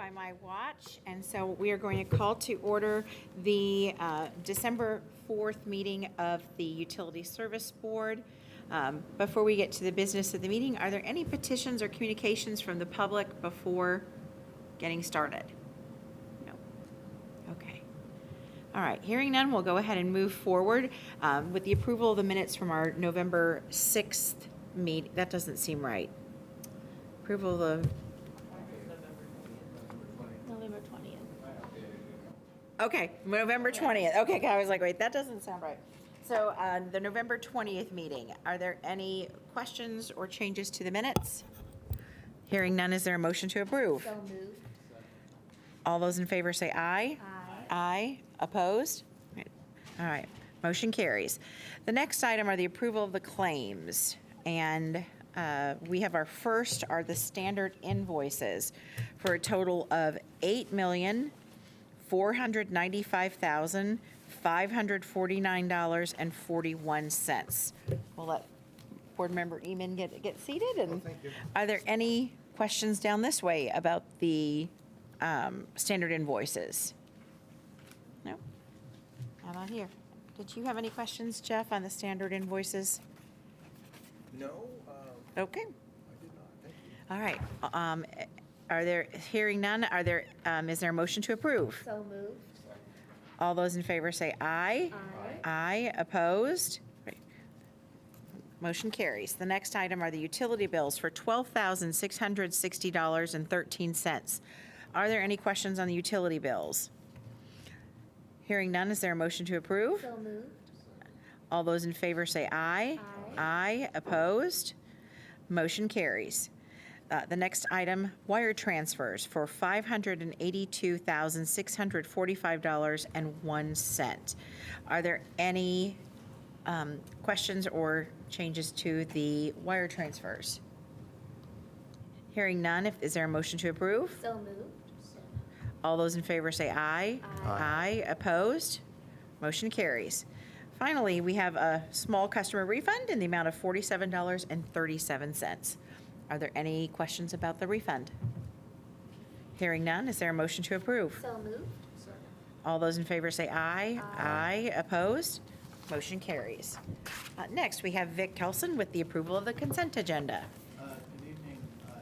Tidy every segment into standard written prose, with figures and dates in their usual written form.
by my watch, and so we are going to call to order the December 4th meeting of the Utility Service Board. Before we get to the business of the meeting, are there any petitions or communications from the public before getting started? No. Okay. All right, hearing none, we'll go ahead and move forward with the approval of the minutes from our November 6th meeting. That doesn't seem right. Approval of November 20th. Okay, November 20th. Okay, I was like, wait, that doesn't sound right. So the November 20th meeting, are there any questions or changes to the minutes? Hearing none, is there a motion to approve? So moved. All those in favor say aye. Aye. Aye. Opposed? All right, motion carries. The next item are the approval of the claims. And we have our first are the standard invoices for a total of $8,495,549.41. We'll let Board Member Eman get seated. And thank you. are there any questions down this way about the standard invoices? No? How about here? Did you have any questions, Jeff, on the standard invoices? No, Okay. I did not. Thank you. All right. Are there, hearing none, are there, is there a motion to approve? So moved. All those in favor say aye. Aye. Aye. Opposed? Right. Motion carries. The next item are the utility bills for $12,660.13. Are there any questions on the utility bills? Hearing none, is there a motion to approve? So moved. All those in favor say aye. Aye. Aye. Opposed? Motion carries. The next item, wire transfers for $582,645.01. Are there any questions or changes to the wire transfers? Hearing none, is there a motion to approve? So moved. All those in favor say aye. Aye. Aye. Opposed? Motion carries. Finally, we have a small customer refund in the amount of $47.37. Are there any questions about the refund? Hearing none, is there a motion to approve? So moved. All those in favor say aye. Aye. Aye. Opposed? Motion carries. Next, we have Vic Kelson with the approval of the consent agenda. Good evening,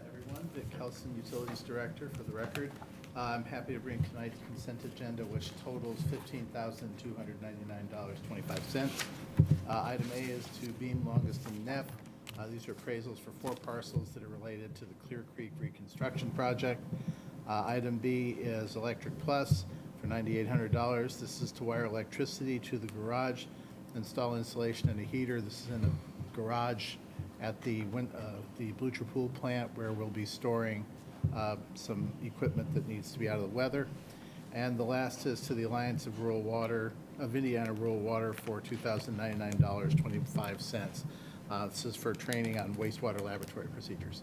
everyone. Vic Kelson, Utilities Director, for the record. I'm happy to bring tonight's consent agenda, which totals $15,299.25. Item A is to Beam, Longest, and Neff. These are appraisals for 4 parcels that are related to the Clear Creek reconstruction project. Item B is Electric Plus for $9,800. This is to wire electricity to the garage, install insulation and a heater. This is in a garage at the Blucher Pool plant, where we'll be storing some equipment that needs to be out of the weather. And the last is to the Alliance of Indiana Rural Water for $2,099.25. This is for training on wastewater laboratory procedures.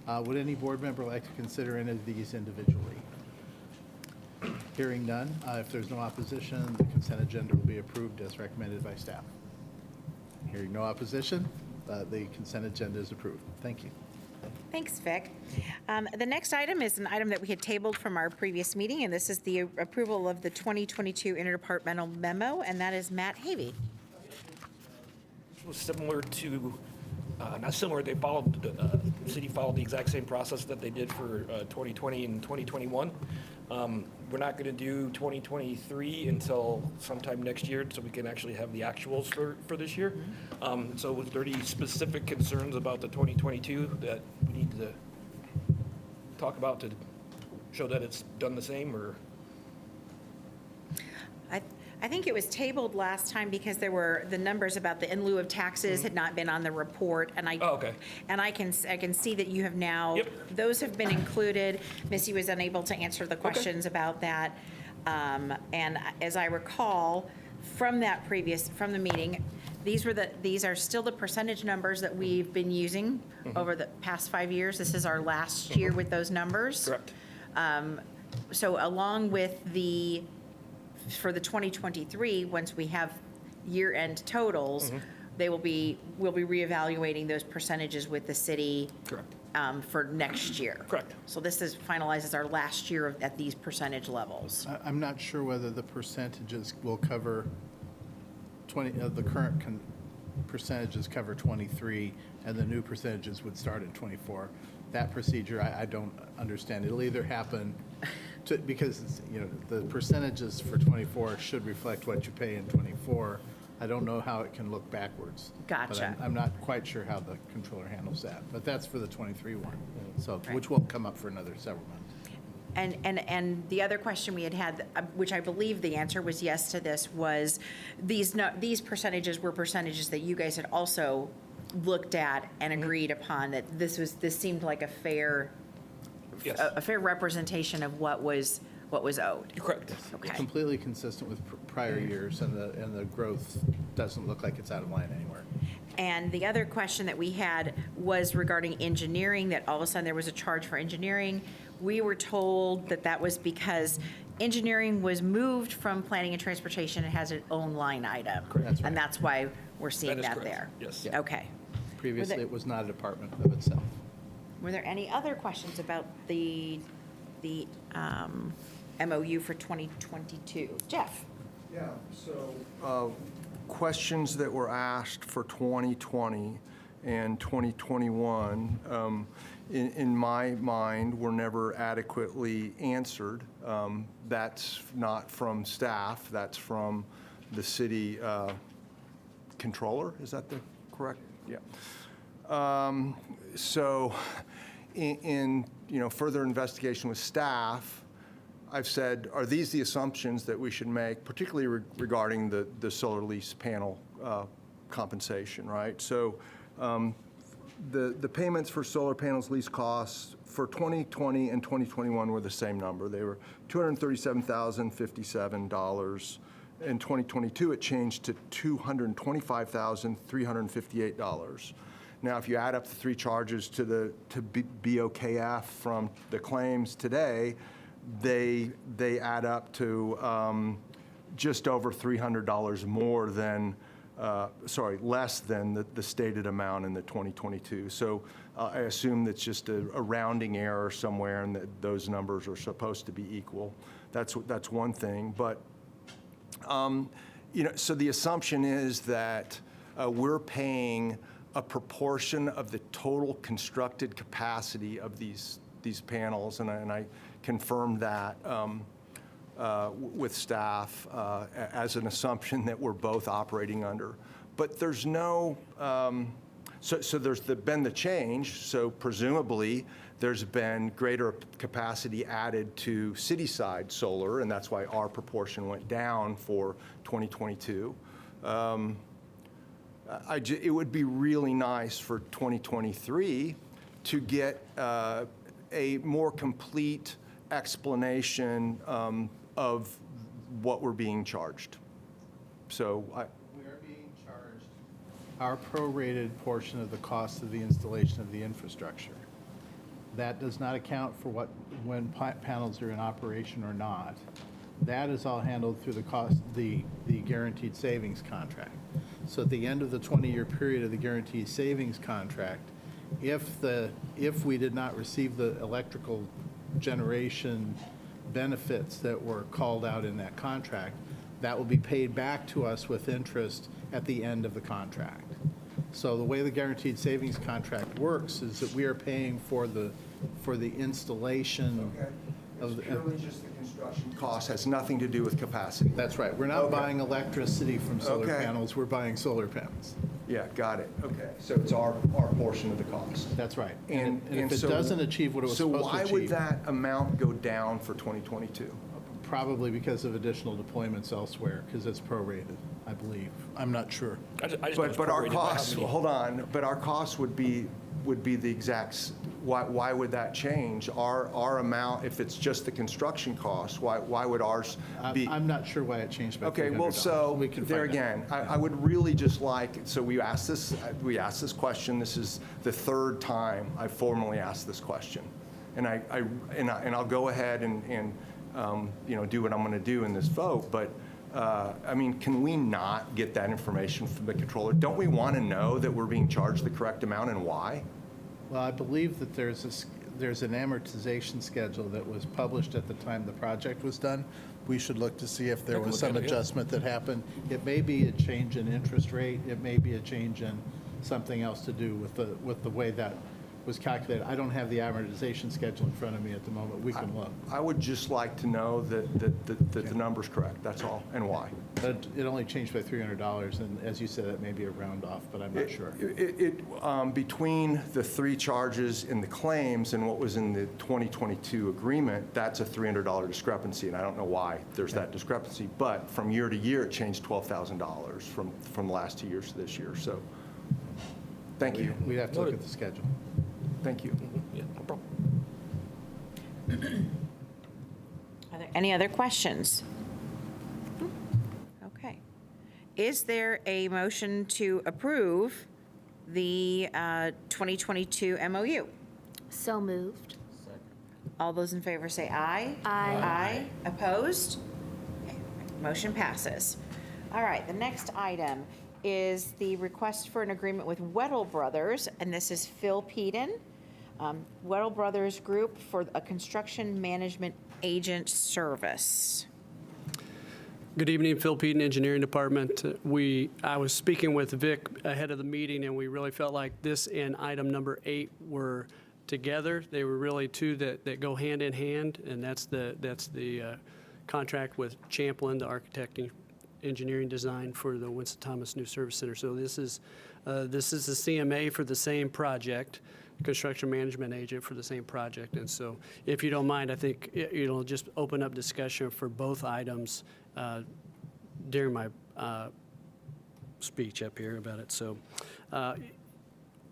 Would any board member like to consider any of these individually? Hearing none, if there's no opposition, the consent agenda will be approved as recommended by staff. Hearing no opposition, the consent agenda is approved. Thank you. Thanks, Vic. The next item is an item that we had tabled from our previous meeting, and this is the approval of the 2022 interdepartmental memo, and that is Matt Havey. Was similar to, not similar, the city followed the exact same process that they did for 2020 and 2021. We're not going to do 2023 until sometime next year, so we can actually have the actuals for this year. So was there any specific concerns about the 2022 that we need to talk about to show that it's done the same, or? I think it was tabled last time because there were, the numbers about the in lieu of taxes had not been on the report, and I. Oh, okay. And I can see that you have now. Yep. Those have been included. Missy was unable to answer the questions about that. And as I recall, from the meeting, these are still the percentage numbers that we've been using over the past 5 years. This is our last year with those numbers. Correct. So along with for the 2023, once we have year-end totals, we'll be reevaluating those percentages with the city. Correct. for next year. Correct. So this finalizes our last year at these percentage levels. I'm not sure whether the percentages will cover 20, the current percentages cover 23, and the new percentages would start at 24. That procedure, I don't understand. It'll either happen, because, the percentages for 24 should reflect what you pay in 24. I don't know how it can look backwards. Gotcha. But I'm not quite sure how the controller handles that, but that's for the 23 one, so, Right. which won't come up for another several months. And the other question we had, which I believe the answer was yes to this, was these percentages were percentages that you guys had also looked at and agreed upon, that this seemed like a fair, Yes. a fair representation of what was owed. Correct. Okay. Completely consistent with prior years, and the growth doesn't look like it's out of line anywhere. And the other question that we had was regarding engineering, that all of a sudden there was a charge for engineering. We were told that that was because engineering was moved from planning and transportation and has its own line item. Correct. That's right. And that's why we're seeing That is that correct. there. Yes. Yeah. Okay. Previously, it was not a department of itself. Were there any other questions about the MOU for 2022? Jeff? Yeah, so, questions that were asked for 2020 and 2021, in my mind, were never adequately answered. That's not from staff, that's from the city controller, is that the correct? Yeah. So, in further investigation with staff, I've said, are these the assumptions that we should make, particularly regarding the solar lease panel compensation, right? So the payments for solar panels lease costs for 2020 and 2021 were the same number. They were $237,057. In 2022, it changed to $225,358. Now, if you add up the three charges to BOKF from the claims today, they add up to just over $300 more than, less than the stated amount in the 2022. So I assume that's just a rounding error somewhere, and that those numbers are supposed to be equal. That's one thing. But so the assumption is that we're paying a proportion of the total constructed capacity of these panels, and I confirmed that with staff as an assumption that we're both operating under. But there's no, so there's been the change, so presumably there's been greater capacity added to city-side solar, and that's why our proportion went down for 2022. It would be really nice for 2023 to get a more complete explanation of what we're being charged. So We are being charged our prorated portion of the cost of the installation of the infrastructure. That does not account for when panels are in operation or not. That is all handled through the guaranteed savings contract. So at the end of the 20-year period of the guaranteed savings contract, if we did not receive the electrical generation benefits that were called out in that contract, that will be paid back to us with interest at the end of the contract. So the way the guaranteed savings contract works is that we are paying for the installation of purely just the construction cost, has nothing to do with capacity. That's right. We're not Okay. buying electricity from solar Okay. panels, we're buying solar panels. Yeah, got it. Okay, so it's our portion of the cost. That's right. And if it so- doesn't achieve what it was supposed to So why achieve. would that amount go down for 2022? Probably because of additional deployments elsewhere, because it's prorated, I believe. I'm not sure. I just know it's But our prorated by how costs, many- hold on, but our costs would be the exact, why would that change? Our amount, if it's just the construction cost, why would ours be? I'm not sure why it changed by $300. Okay, well, so, We can there find out. again, I would really just like, so we asked this question, this is the third time I formally asked this question. And I'll go ahead and do what I'm going to do in this vote, but, can we not get that information from the controller? Don't we want to know that we're being charged the correct amount and why? Well, I believe that there's an amortization schedule that was published at the time the project was done. We should look to see if there was some adjustment that happened. It may be a change in interest rate. It may be a change in something else to do with the way that was calculated. I don't have the amortization schedule in front of me at the moment. We can look. I would just like to know that the number's correct, that's all, and why. But it only changed by $300, and as you said, that may be a round off, but I'm not sure. Between the three charges in the claims and what was in the 2022 agreement, that's a $300 discrepancy, and I don't know why there's that discrepancy. But from year to year, it changed $12,000 from the last 2 years to this year, so, thank you. We'd have to look at the schedule. Thank you. Yeah, no problem. Are there any other questions? Okay. Is there a motion to approve the 2022 MOU? So moved. All those in favor say aye. Aye. Aye. Opposed? Okay, motion passes. All right, the next item is the request for an agreement with Weddle Brothers, and this is Phil Peden, Weddle Brothers Group for a construction management agent service. Good evening, Phil Peden, Engineering Department. I was speaking with Vic ahead of the meeting, and we really felt like this and item number 8 were together. They were really two that go hand in hand, and that's the contract with Champlin, the architect and engineering design for the Winston Thomas New Service Center. So this is the CMA for the same project, construction management agent for the same project. And so if you don't mind, I think just open up discussion for both items during my speech up here about it. So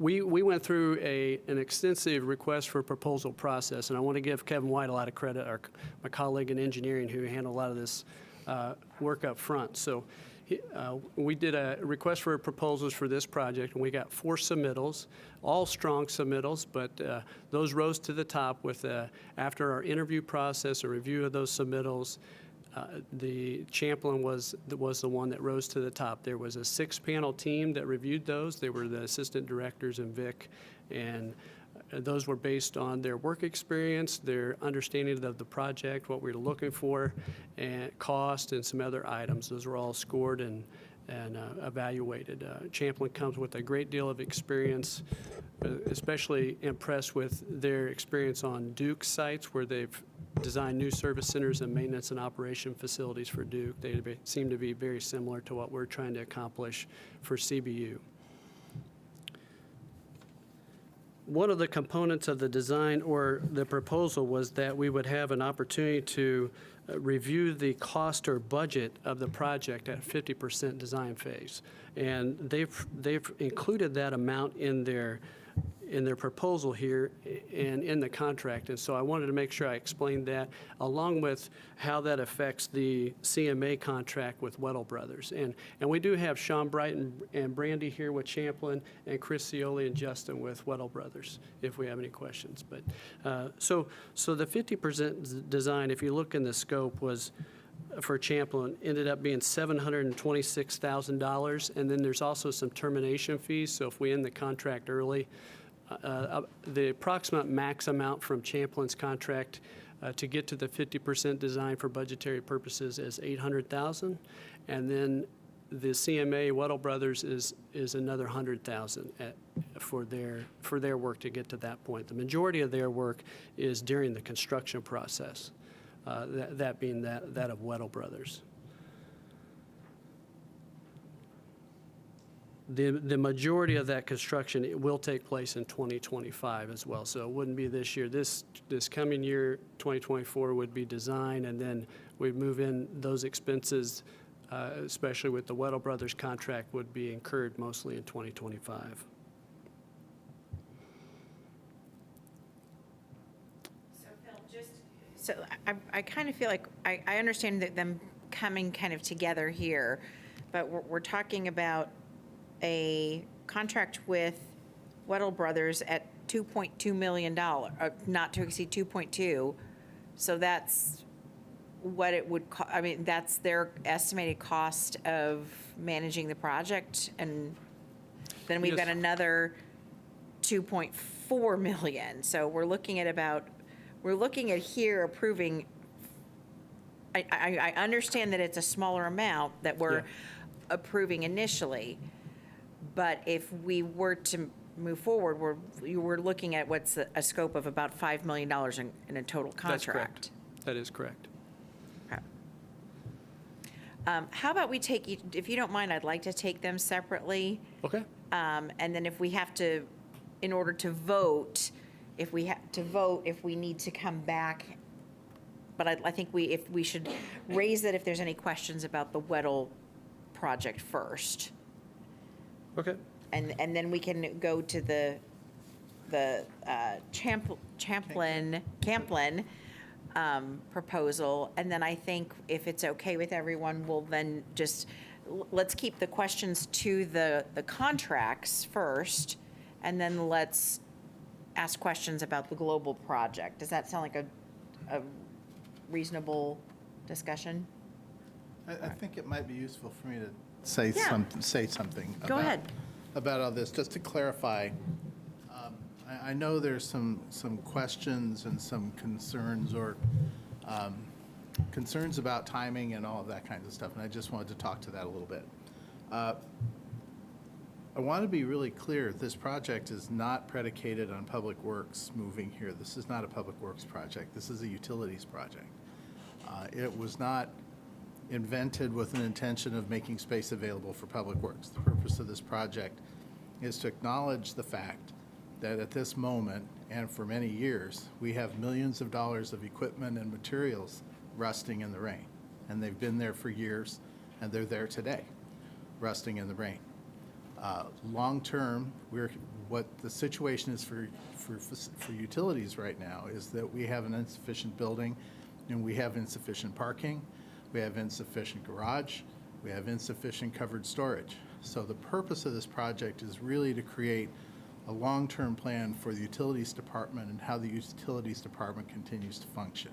we went through an extensive request for proposal process, and I want to give Kevin White a lot of credit, my colleague in engineering who handled a lot of this work up front. So we did a request for proposals for this project, and we got 4 submittals, all strong submittals, but those rose to the top with, after our interview process, a review of those submittals, the Champlin was the one that rose to the top. There was a 6-panel team that reviewed those. They were the assistant directors and Vic, and those were based on their work experience, their understanding of the project, what we were looking for, and cost, and some other items. Those were all scored and evaluated. Champlin comes with a great deal of experience, especially impressed with their experience on Duke sites where they've designed new service centers and maintenance and operation facilities for Duke. They seem to be very similar to what we're trying to accomplish for CBU. One of the components of the design or the proposal was that we would have an opportunity to review the cost or budget of the project at 50% design phase. And they've included that amount in their proposal here and in the contract. And so I wanted to make sure I explained that, along with how that affects the CMA contract with Weddle Brothers. And we do have Sean Bright and Brandy here with Champlin, and Chris Cioli and Justin with Weddle Brothers, if we have any questions. But so the 50% design, if you look in the scope, was for Champlin, ended up being $726,000. And then there's also some termination fees. So if we end the contract early, the approximate max amount from Champlin's contract to get to the 50% design for budgetary purposes is $800,000, and then the CMA Weddle Brothers is another $100,000 for their work to get to that point. The majority of their work is during the construction process, that being that of Weddle Brothers. The majority of that construction, it will take place in 2025 as well. So it wouldn't be this year. This coming year, 2024, would be design, and then we'd move in those expenses, especially with the Weddle Brothers contract, would be incurred mostly in 2025. So Phil, I kind of feel like I understand that them coming kind of together here, but we're talking about a contract with Weddle Brothers at $2.2 million, not to exceed 2.2. So that's what it would I mean, that's their estimated cost of managing the project. And then we've got another 2.4 million. So we're looking at here approving, I understand that it's a smaller amount that we're Yeah. approving initially, but if we were to move forward, we're looking at what's a scope of about $5 million in a total contract. That's correct. That is correct. Okay. How about we take, if you don't mind, I'd like to take them separately. Okay. And then if we have to, in order to vote, if we need to come back. But I think if we should raise it if there's any questions about the Weddell project first. Okay. And then we can go to the Champlin proposal. And then I think if it's okay with everyone, we'll then just, let's keep the questions to the contracts first, and then let's ask questions about the global project. Does that sound like a reasonable discussion? I think it might be useful for me to say Yeah. something. Go ahead. About all this, just to clarify. I know there's some questions and some concerns or concerns about timing and all of that kind of stuff, and I just wanted to talk to that a little bit. I want to be really clear, this project is not predicated on Public Works moving here. This is not a Public Works project. This is a utilities project. It was not invented with an intention of making space available for Public Works. The purpose of this project is to acknowledge the fact that at this moment, and for many years, we have millions of dollars of equipment and materials rusting in the rain. And they've been there for years, and they're there today, rusting in the rain. Long-term, what the situation is for utilities right now is that we have an insufficient building, and we have insufficient parking, we have insufficient garage, we have insufficient covered storage. So the purpose of this project is really to create a long-term plan for the Utilities Department and how the Utilities Department continues to function.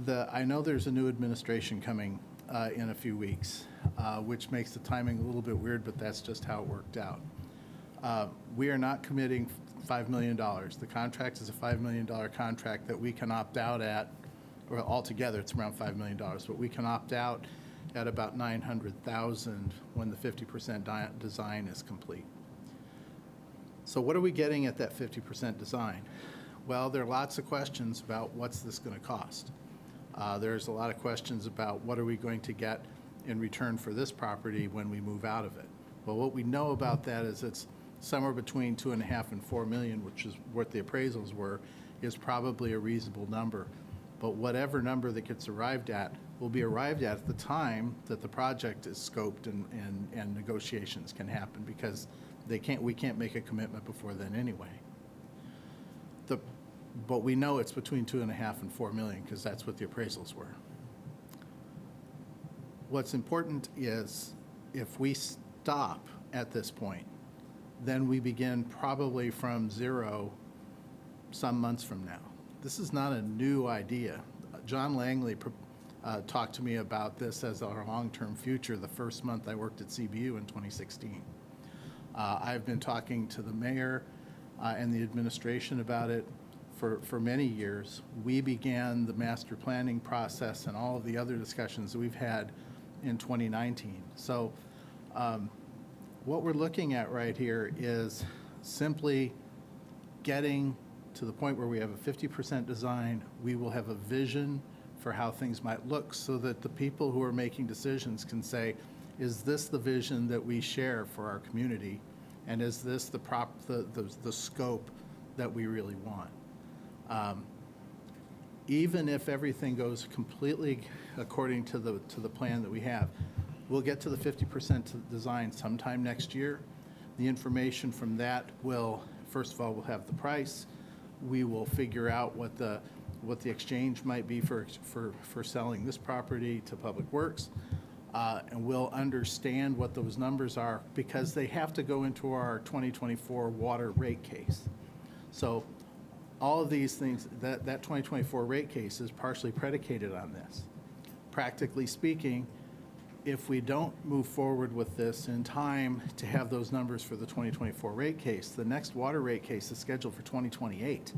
I know there's a new administration coming in a few weeks, which makes the timing a little bit weird, but that's just how it worked out. We are not committing $5 million. The contract is a $5 million contract that we can opt out at, or altogether it's around $5 million, but we can opt out at about $900,000 when the 50% design is complete. So what are we getting at that 50% design? Well, there are lots of questions about what's this going to cost. There's a lot of questions about what are we going to get in return for this property when we move out of it. Well, what we know about that is it's somewhere between $2.5 and $4 million, which is what the appraisals were, is probably a reasonable number. But whatever number that gets arrived at will be arrived at the time that the project is scoped and negotiations can happen, because we can't make a commitment before then anyway. But we know it's between $2.5 and $4 million because that's what the appraisals were. What's important is if we stop at this point, then we begin probably from zero some months from now. This is not a new idea. John Langley talked to me about this as our long-term future the first month I worked at CBU in 2016. I've been talking to the mayor and the administration about it for many years. We began the master planning process and all of the other discussions that we've had in 2019. So what we're looking at right here is simply getting to the point where we have a 50% design. We will have a vision for how things might look so that the people who are making decisions can say, is this the vision that we share for our community? And is this the scope that we really want? Even if everything goes completely according to the plan that we have, we'll get to the 50% design sometime next year. The information from that will, first of all, we'll have the price. We will figure out what the exchange might be for selling this property to Public Works, and we'll understand what those numbers are because they have to go into our 2024 water rate case. So all of these things, that 2024 rate case is partially predicated on this. Practically speaking, if we don't move forward with this in time to have those numbers for the 2024 rate case, the next water rate case is scheduled for 2028.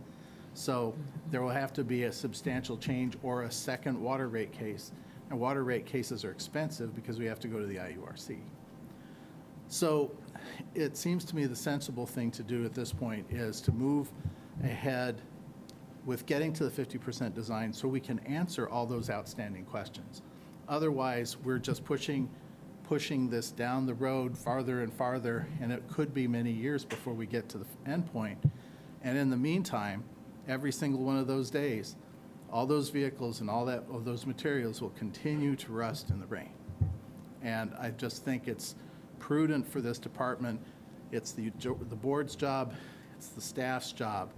So there will have to be a substantial change or a second water rate case. And water rate cases are expensive because we have to go to the IURC. So it seems to me the sensible thing to do at this point is to move ahead with getting to the 50% design so we can answer all those outstanding questions. Otherwise, we're just pushing this down the road farther and farther, and it could be many years before we get to the end point. And in the meantime, every single one of those days, all those vehicles and all of those materials will continue to rust in the rain. And I just think it's prudent for this department. It's the board's job, it's the staff's job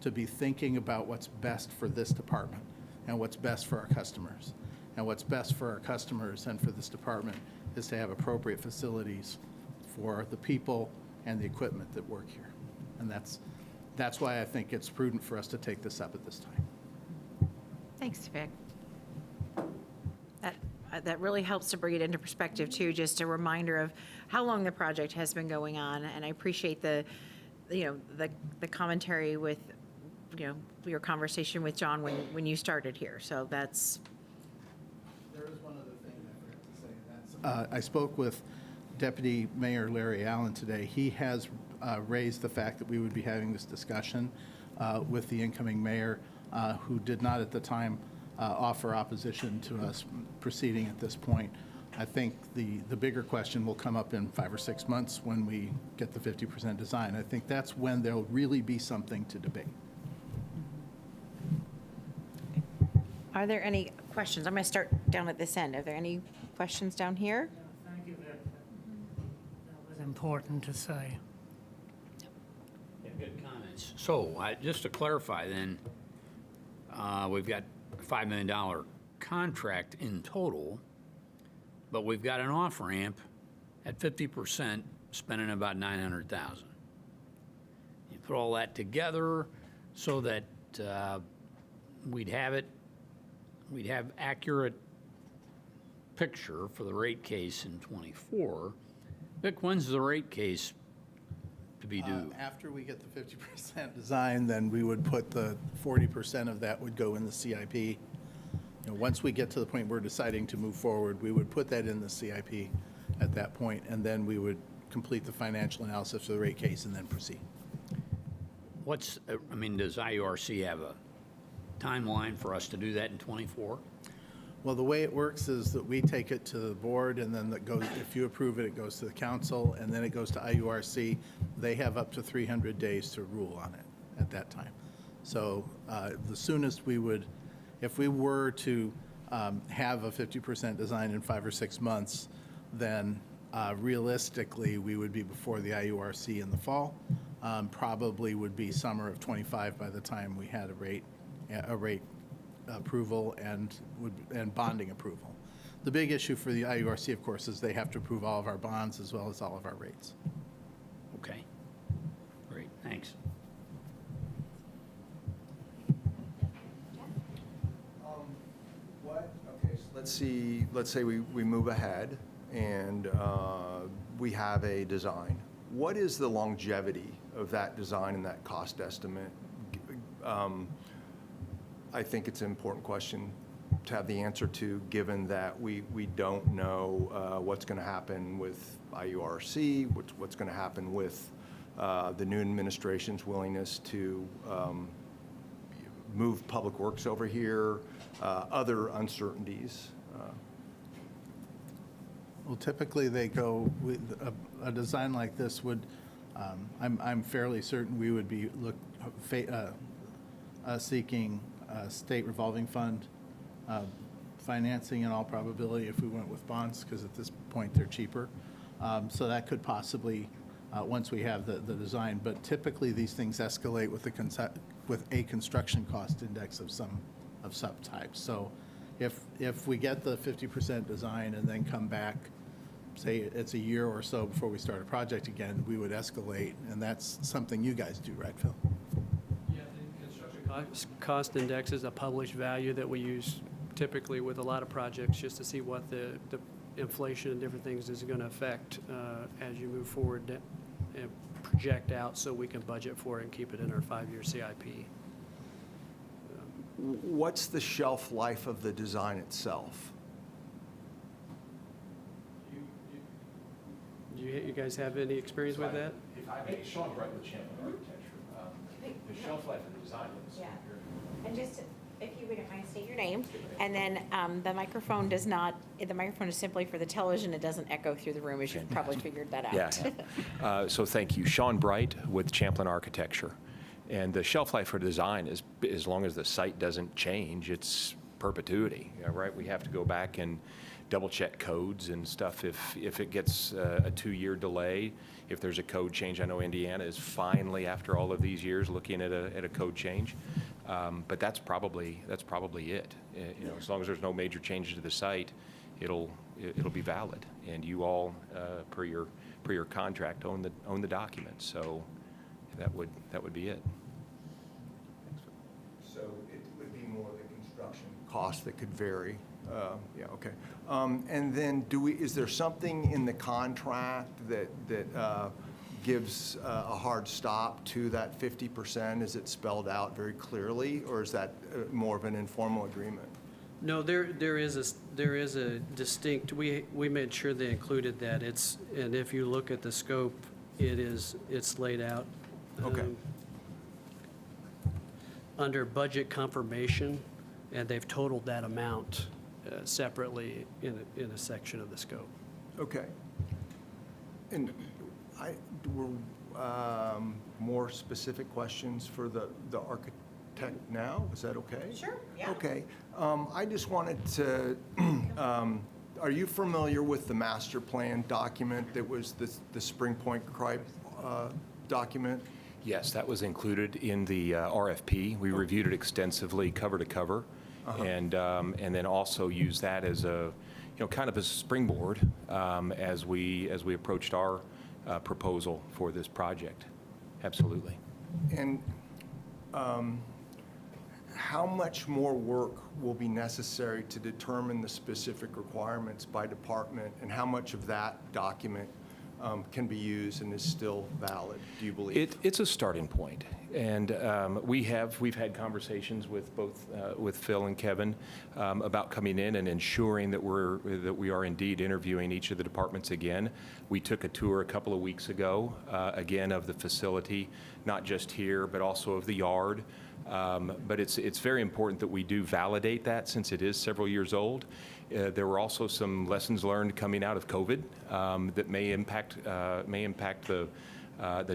to be thinking about what's best for this department and what's best for our customers. And what's best for our customers and for this department is to have appropriate facilities for the people and the equipment that work here. And that's why I think it's prudent for us to take this up at this time. Thanks, Vic. That really helps to bring it into perspective, too, just a reminder of how long the project has been going on. And I appreciate the commentary with, your conversation with John when you started here. So that's. There is one other thing I forgot to say. And that's, I spoke with Deputy Mayor Larry Allen today. He has raised the fact that we would be having this discussion with the incoming mayor, who did not at the time offer opposition to us proceeding at this point. I think the bigger question will come up in 5 or 6 months when we get the 50% design. I think that's when there'll really be something to debate. Are there any questions? I'm going to start down at this end. Are there any questions down here? Thank you, Vic. That was important to say. Yeah, good comments. So, just to clarify then, we've got a $5 million contract in total, but we've got an off-ramp at 50%, spending about $900,000. You put all that together so that we'd have accurate picture for the rate case in '24. Vic, when's the rate case to be due? After we get the 50% design, then we would put the 40% of that would go in the CIP. Once we get to the point we're deciding to move forward, we would put that in the CIP at that point, and then we would complete the financial analysis for the rate case and then proceed. Does IURC have a timeline for us to do that in '24? Well, the way it works is that we take it to the board, and then if you approve it, it goes to the council, and then it goes to IURC. They have up to 300 days to rule on it at that time. So the soonest we would, if we were to have a 50% design in 5 or 6 months, then realistically, we would be before the IURC in the fall. Probably would be summer of '25 by the time we had a rate approval and bonding approval. The big issue for the IURC, of course, is they have to approve all of our bonds as well as all of our rates. Okay. Great, thanks. Okay, so let's say we move ahead and we have a design. What is the longevity of that design and that cost estimate? I think it's an important question to have the answer to, given that we don't know what's going to happen with IURC, what's going to happen with the new administration's willingness to move public works over here, other uncertainties. Well, typically they go with a design like this would. I'm fairly certain we would be seeking state revolving fund financing in all probability if we went with bonds, because at this point they're cheaper. So that could possibly, once we have the design, but typically these things escalate with a construction cost index of some type. So if we get the 50% design and then come back, say it's a year or so before we start a project again, we would escalate, and that's something you guys do, right, Phil? Yeah, the construction cost index is a published value that we use typically with a lot of projects just to see what the inflation and different things is going to affect as you move forward and project out so we can budget for it and keep it in our 5-year CIP. What's the shelf life of the design itself? Do you guys have any experience with that? If I may, Sean Bright with Champlin Architecture. The shelf life of the design is. Yeah. And just, if you wouldn't mind, state your name. And then the microphone is simply for the television. It doesn't echo through the room, as you've probably figured that out. Yeah. So thank you. Sean Bright with Champlin Architecture. And the shelf life for design is, as long as the site doesn't change, it's perpetuity, right? We have to go back and double check codes and stuff if it gets a 2-year delay, if there's a code change. I know Indiana is finally, after all of these years, looking at a code change. But that's probably it. As long as there's no major changes to the site, it'll be valid. And you all, per your contract, own the document. So that would be it. So it would be more the construction cost that could vary. Yeah, okay. And then is there something in the contract that gives a hard stop to that 50%? Is it spelled out very clearly, or is that more of an informal agreement? No, there is a distinct, we made sure they included that. And if you look at the scope, it's laid out. Okay. Under budget confirmation, and they've totaled that amount separately in a section of the scope. Okay. And were more specific questions for the architect now? Is that okay? Sure, yeah. Okay. I just wanted to, are you familiar with the master plan document that was the Spring Point Cripe document? Yes, that was included in the RFP. We reviewed it extensively, cover to cover, and then also used that as a, kind of a springboard as we approached our proposal for this project. Absolutely. And how much more work will be necessary to determine the specific requirements by department, and how much of that document can be used and is still valid, do you believe? It's a starting point, and we've had conversations with both with Phil and Kevin about coming in and ensuring that we are indeed interviewing each of the departments again. We took a tour a couple of weeks ago, again, of the facility, not just here, but also of the yard. But it's very important that we do validate that, since it is several years old. There were also some lessons learned coming out of COVID that may impact the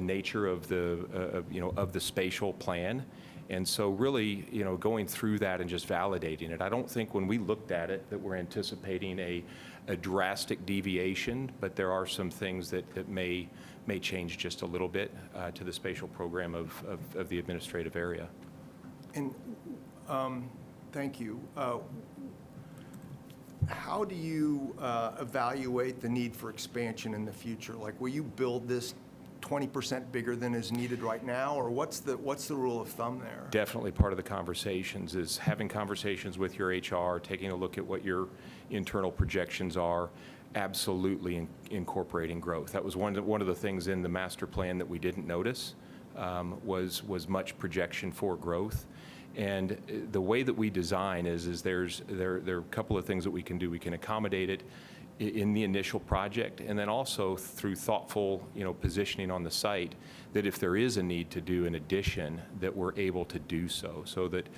nature of the spatial plan. And so really, going through that and just validating it. I don't think when we looked at it that we're anticipating a drastic deviation, but there are some things that may change just a little bit to the spatial program of the administrative area. And thank you. How do you evaluate the need for expansion in the future? Like, will you build this 20% bigger than is needed right now, or what's the rule of thumb there? Definitely part of the conversations is having conversations with your HR, taking a look at what your internal projections are, absolutely incorporating growth. That was one of the things in the master plan that we didn't notice, was much projection for growth. And the way that we design is there are a couple of things that we can do. We can accommodate it in the initial project, and then also through thoughtful, positioning on the site, that if there is a need to do an addition, that we're able to do so, so that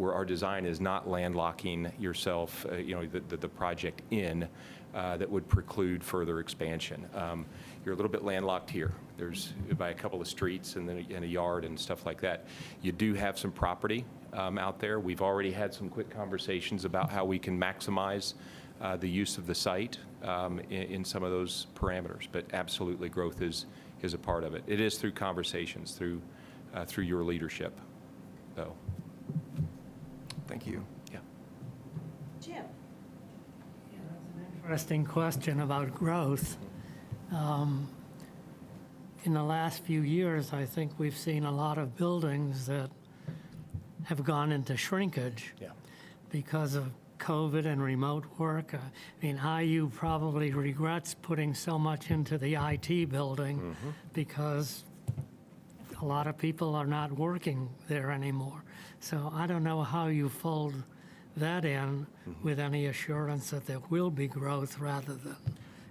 our design is not landlocking yourself, the project in, that would preclude further expansion. You're a little bit landlocked here. There's by a couple of streets and then a yard and stuff like that. You do have some property out there. We've already had some quick conversations about how we can maximize the use of the site in some of those parameters, but absolutely growth is a part of it. It is through conversations, through your leadership, though. Thank you. Yeah. Jim? Interesting question about growth. In the last few years, I think we've seen a lot of buildings that have gone into shrinkage Yeah. because of COVID and remote work. I mean, IU probably regrets putting so much into the IT building because a lot of people are not working there anymore. So I don't know how you fold that in with any assurance that there will be growth rather than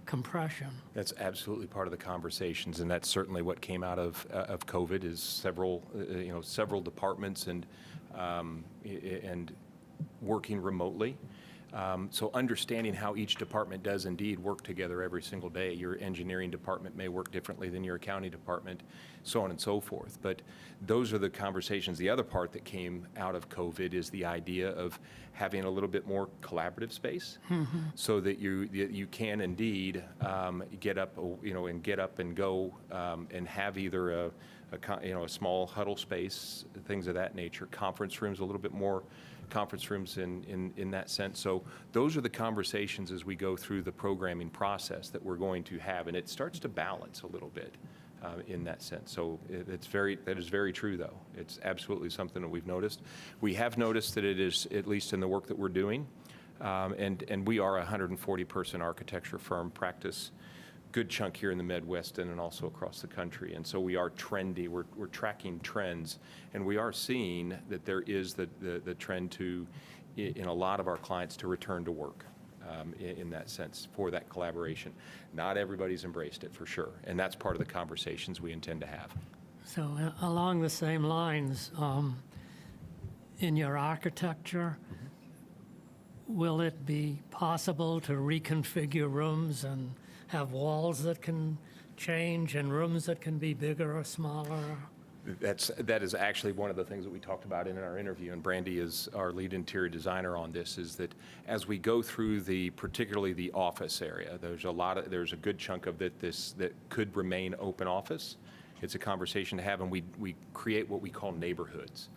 compression. That's absolutely part of the conversations, and that's certainly what came out of COVID is several departments and working remotely. So understanding how each department does indeed work together every single day. Your engineering department may work differently than your accounting department, so on and so forth. But those are the conversations. The other part that came out of COVID is the idea of having a little bit more collaborative space, so that you can indeed get up, and go and have either a small huddle space, things of that nature, conference rooms, a little bit more conference rooms in that sense. So those are the conversations as we go through the programming process that we're going to have, and it starts to balance a little bit in that sense. So that is very true, though. It's absolutely something that we've noticed. We have noticed that it is, at least in the work that we're doing, and we are a 140-person architecture firm, practice good chunk here in the Midwest and also across the country. And so we are trendy, we're tracking trends, and we are seeing that there is the trend to, in a lot of our clients, to return to work in that sense for that collaboration. Not everybody's embraced it for sure, and that's part of the conversations we intend to have. So along the same lines, in your architecture, will it be possible to reconfigure rooms and have walls that can change and rooms that can be bigger or smaller? That is actually one of the things that we talked about in our interview, and Brandy is our lead interior designer on this, is that as we go through particularly the office area, there's a good chunk of that could remain open office. It's a conversation to have, and we create what we call neighborhoods,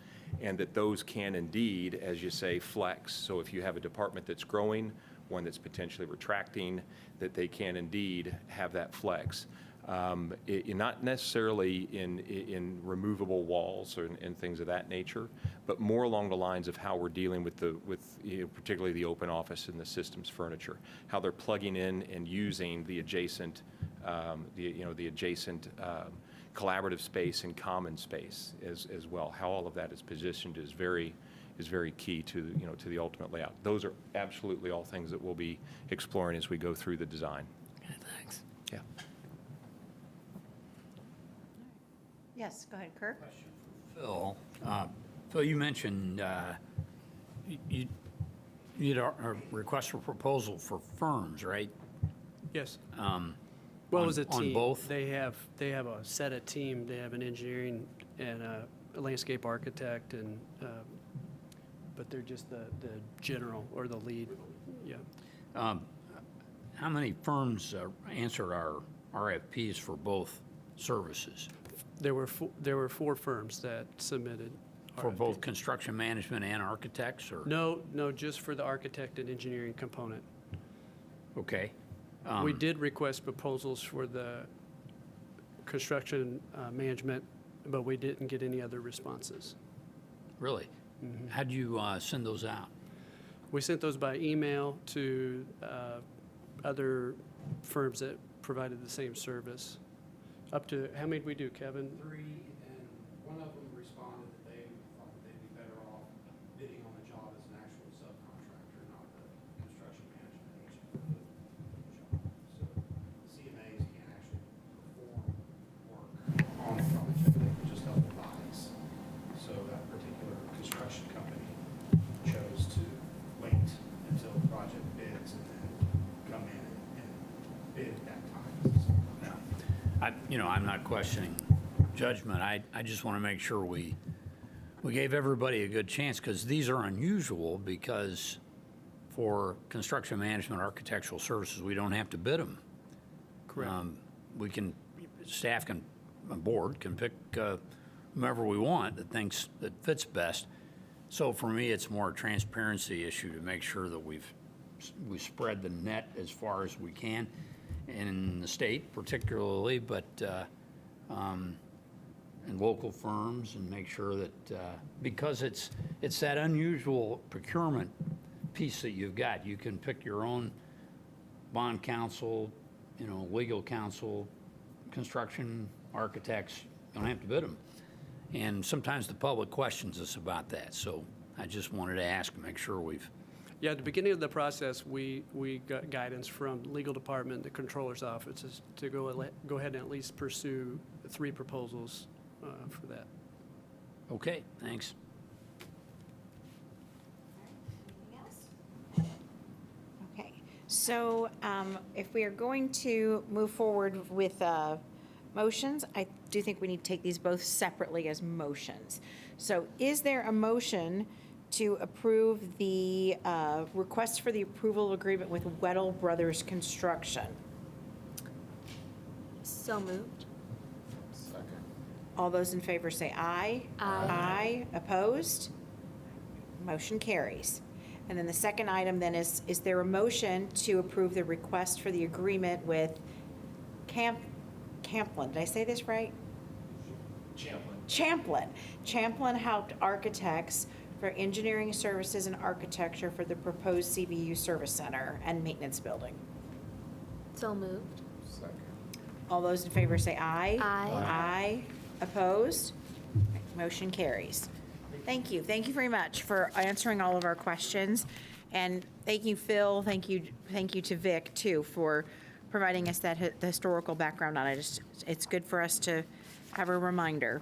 and that those can indeed, as you say, flex. So if you have a department that's growing, one that's potentially retracting, that they can indeed have that flex. Not necessarily in removable walls and things of that nature, but more along the lines of how we're dealing with particularly the open office and the systems furniture, how they're plugging in and using the adjacent collaborative space and common space as well. How all of that is positioned is very key to the ultimate layout. Those are absolutely all things that we'll be exploring as we go through the design. Okay, thanks. Yeah. Yes, go ahead, Kirk. Phil, Phil, you mentioned you had a request for proposal for firms, right? Yes. Well, it was a on team. both? They have a set of team. They have an engineering and a landscape architect, and but they're just the general or the lead. Yeah. How many firms answered our RFPs for both services? There were 4 firms that submitted. For RFP. both construction management and architects, or? No, just for the architect and engineering component. Okay. We did request proposals for the construction management, but we didn't get any other responses. Really? How'd you send those out? We sent those by email to other firms that provided the same service. Up to, how many did we do, Kevin? 3, and one of them responded that they thought that they'd be better off bidding on the job as an actual subcontractor, not the construction management agent for the job. So the CMAs can't actually perform work on the project, they can just help advise. So that particular construction company chose to wait until the project bids and then come in and bid at that time as a subcontractor. I'm not questioning judgment. I just want to make sure we gave everybody a good chance, because these are unusual, because for construction management architectural services, we don't have to bid them. Correct. Staff can, a board can pick whomever we want that fits best. So for me, it's more a transparency issue to make sure that we spread the net as far as we can, in the state particularly, but in local firms, and make sure that because it's that unusual procurement piece that you've got. You can pick your own bond counsel, legal counsel, construction architects. You don't have to bid them. And sometimes the public questions us about that. So I just wanted to ask, make sure we've. Yeah, at the beginning of the process, we got guidance from the legal department, the controller's office, to go ahead and at least pursue 3 proposals for that. Okay, thanks. Anything else? Okay, so if we are going to move forward with motions, I do think we need to take these both separately as motions. So is there a motion to approve the request for the approval agreement with Weddle Brothers Construction? So moved. All those in favor say aye. Aye. Aye. Opposed? Motion carries. And then the second item then is there a motion to approve the request for the agreement with Champlin? Did I say this right? Champlin. Champlin helped architects for engineering services and architecture for the proposed CBU service center and maintenance building. So moved. All those in favor say aye. Aye. Aye. Opposed? Motion carries. Thank you. Thank you very much for answering all of our questions. And thank you, Phil. Thank you to Vic, too, for providing us the historical background on it. It's good for us to have a reminder.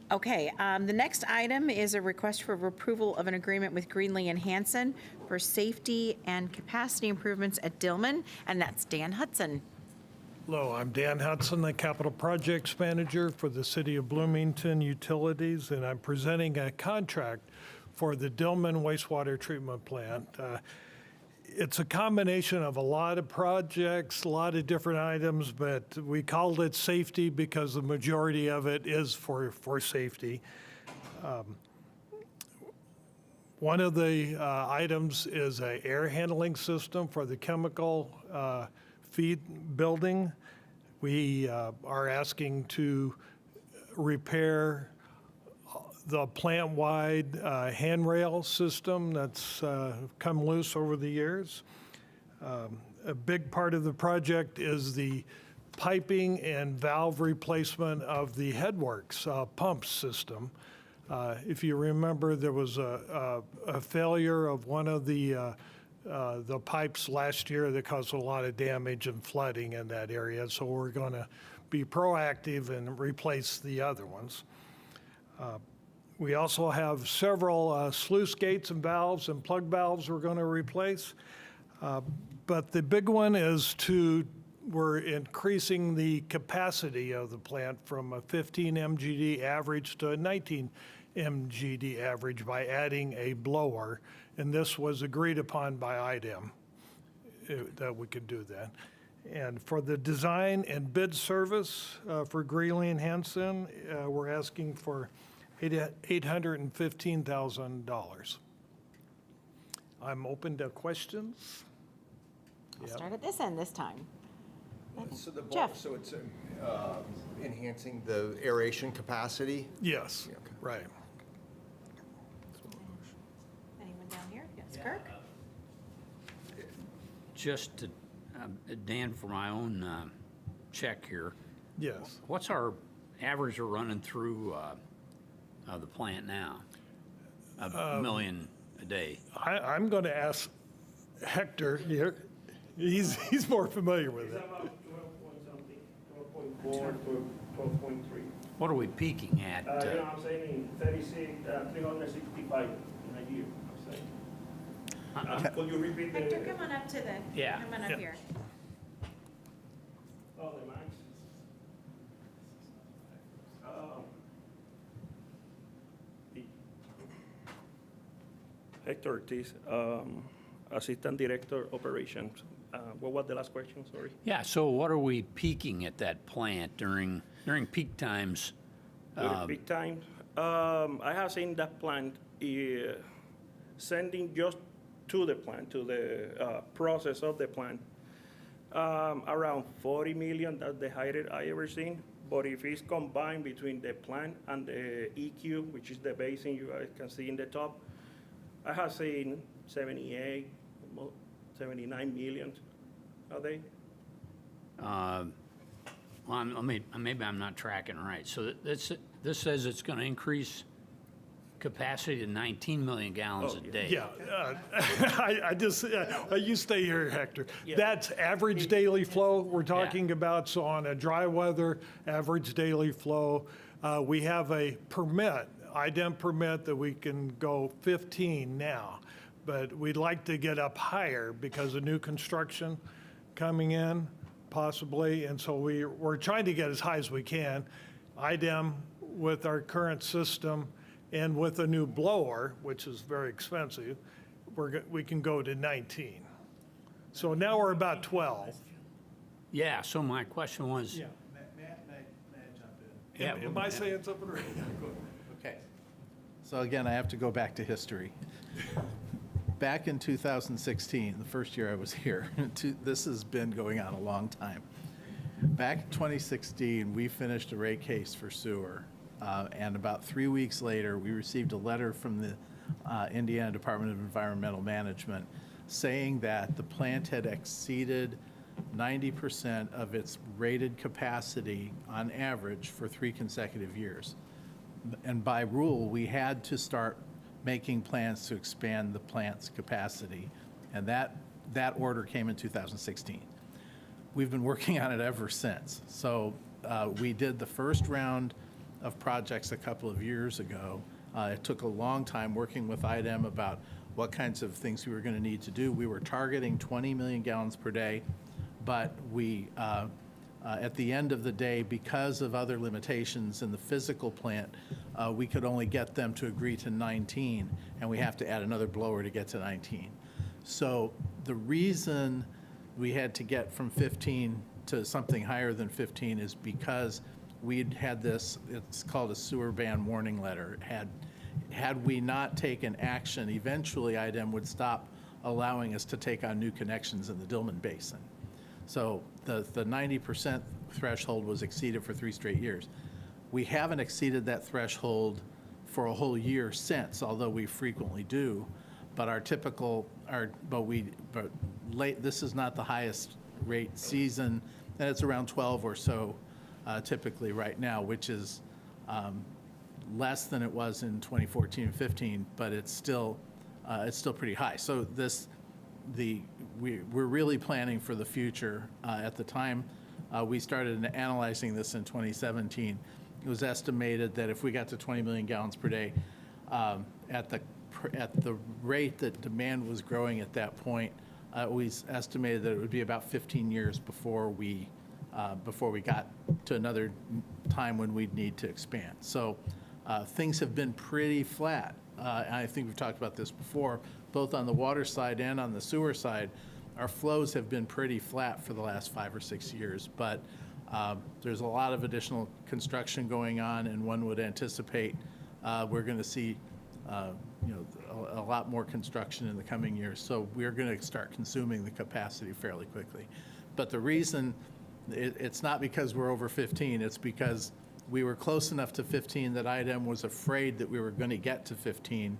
Okay, the next item is a request for approval of an agreement with Greenlee and Hansen for safety and capacity improvements at Dillman, and that's Dan Hudson. Hello, I'm Dan Hudson, the Capital Projects Manager for the City of Bloomington Utilities, and I'm presenting a contract for the Dillman wastewater treatment plant. It's a combination of a lot of projects, a lot of different items, but we called it safety because the majority of it is for safety. One of the items is an air handling system for the chemical feed building. We are asking to repair the plant-wide handrail system that's come loose over the years. A big part of the project is the piping and valve replacement of the headworks pump system. If you remember, there was a failure of one of the pipes last year that caused a lot of damage and flooding in that area. So we're going to be proactive and replace the other ones. We also have several sluice gates and valves and plug valves we're going to replace. But the big one is we're increasing the capacity of the plant from a 15 MGD average to a 19 MGD average by adding a blower. And this was agreed upon by IDEM that we could do that. And for the design and bid service for Greenlee and Hansen, we're asking for $815,000. I'm open to questions. I'll start at this end this time. So the Jeff. So it's enhancing the aeration capacity? Yes, Yeah, okay. right. Anyone down here? Yes, Kirk? Just to, Dan, for my own check here, Yes. what's our average we're running through the plant now? A million a day. I'm going to ask Hector here. He's more familiar with It's it. about 12 point something, 12.4 to 12.3. What are we peaking at? You know, I'm saying 365 in a year, I'm saying. Could you repeat the? Hector, come on up to the, Yeah. come on up Yeah. here. Oh, the max? Hector Ortiz, Assistant Director Operations. What was the last question, sorry? Yeah, so what are we peaking at that plant during peak times? During peak time, I have seen that plant sending just to the plant, to the process of the plant, around 40 million. That's the highest I ever seen. But if it's combined between the plant and the EQ, which is the basin you guys can see in the top, I have seen 78, 79 million, are they? Well, maybe I'm not tracking right. So this says it's going to increase capacity to 19 million gallons a day. Yeah, you stay here, Hector. That's average daily flow we're talking about. So on a dry weather, average daily flow, we have a permit, IDEM permit, that we can go 15 now. But we'd like to get up higher because of new construction coming in, possibly. And so we're trying to get as high as we can. IDEM, with our current system, and with a new blower, which is very expensive, we can go to 19. So now we're about 12. Yeah, so my question was, May I jump in? yeah, Am I saying something right? Okay. So again, I have to go back to history. Back in 2016, the first year I was here, this has been going on a long time. Back in 2016, we finished a rate case for sewer. And about 3 weeks later, we received a letter from the Indiana Department of Environmental Management saying that the plant had exceeded 90% of its rated capacity on average for 3 consecutive years. And by rule, we had to start making plans to expand the plant's capacity. And that order came in 2016. We've been working on it ever since. So we did the first round of projects a couple of years ago. It took a long time working with IDEM about what kinds of things we were going to need to do. We were targeting 20 million gallons per day, but we, at the end of the day, because of other limitations in the physical plant, we could only get them to agree to 19, and we have to add another blower to get to 19. So the reason we had to get from 15 to something higher than 15 is because we'd had this, it's called a sewer ban warning letter. Had we not taken action, eventually IDEM would stop allowing us to take on new connections in the Dillman Basin. So the 90% threshold was exceeded for 3 straight years. We haven't exceeded that threshold for a whole year since, although we frequently do. But this is not the highest rate season, and it's around 12 or so typically right now, which is less than it was in 2014 and 15, but it's still pretty high. So we're really planning for the future. At the time we started analyzing this in 2017, it was estimated that if we got to 20 million gallons per day, at the rate that demand was growing at that point, we estimated that it would be about 15 years before we got to another time when we'd need to expand. So things have been pretty flat. And I think we've talked about this before, both on the water side and on the sewer side. Our flows have been pretty flat for the last 5 or 6 years, but there's a lot of additional construction going on, and one would anticipate we're going to see a lot more construction in the coming years. So we're going to start consuming the capacity fairly quickly. But the reason, it's not because we're over 15, it's because we were close enough to 15 that IDEM was afraid that we were going to get to 15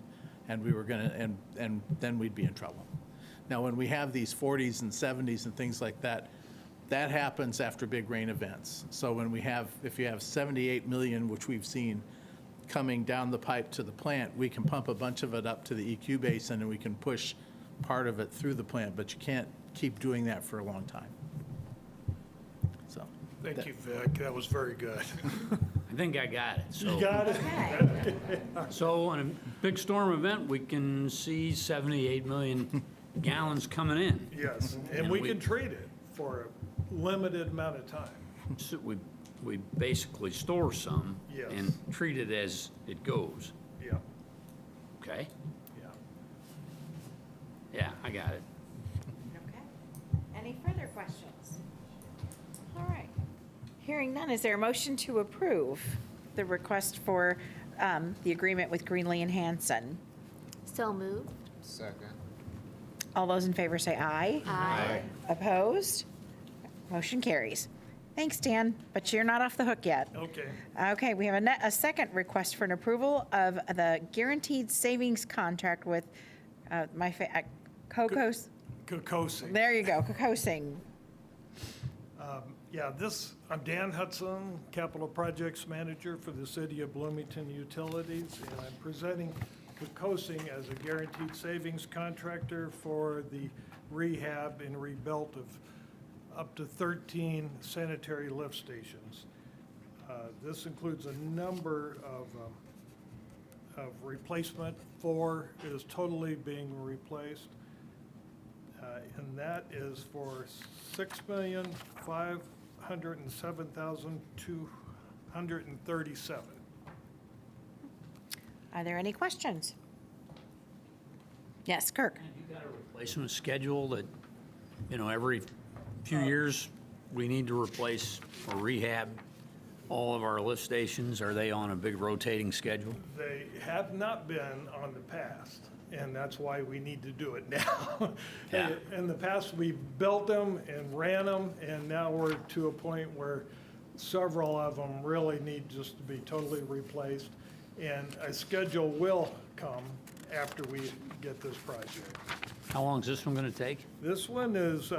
and we were going to, and then we'd be in trouble. Now, when we have these 40s and 70s and things like that, that happens after big rain events. So when if you have 78 million, which we've seen coming down the pipe to the plant, we can pump a bunch of it up to the EQ basin and we can push part of it through the plant, but you can't keep doing that for a long time. So. Thank you, Vic. That was very good. I think I got it. So, You got it? so on a big storm event, we can see 78 million gallons coming in. Yes, and we can trade it for a limited amount of time. So we basically store some Yes. and treat it as it goes. Yeah, Okay? yeah. Yeah, I got it. Okay. Any further questions? All right. Hearing none, is there a motion to approve the request for the agreement with Greenlee and Hansen? So moved. Second. All those in favor say aye. Aye. Opposed? Motion carries. Thanks, Dan, but you're not off the hook yet. Okay. Okay, we have a second request for an approval of the guaranteed savings contract with Cocos, Kokosing. there you go, Cocosing. Yeah, I'm Dan Hudson, Capital Projects Manager for the City of Bloomington Utilities, and I'm presenting Kokosing as a guaranteed savings contractor for the rehab and rebuild of up to 13 sanitary lift stations. This includes a number of replacement. 4 is totally being replaced. And that is for $6,507,237. Are there any questions? Yes, Kirk? You got a replacement schedule that, every few years, we need to replace or rehab all of our lift stations? Are they on a big rotating schedule? They have not been on the past, and that's why we need to do it now. Yeah. In the past, we built them and ran them, and now we're to a point where several of them really need just to be totally replaced. And a schedule will come after we get this project. How long is this one going to take? This one is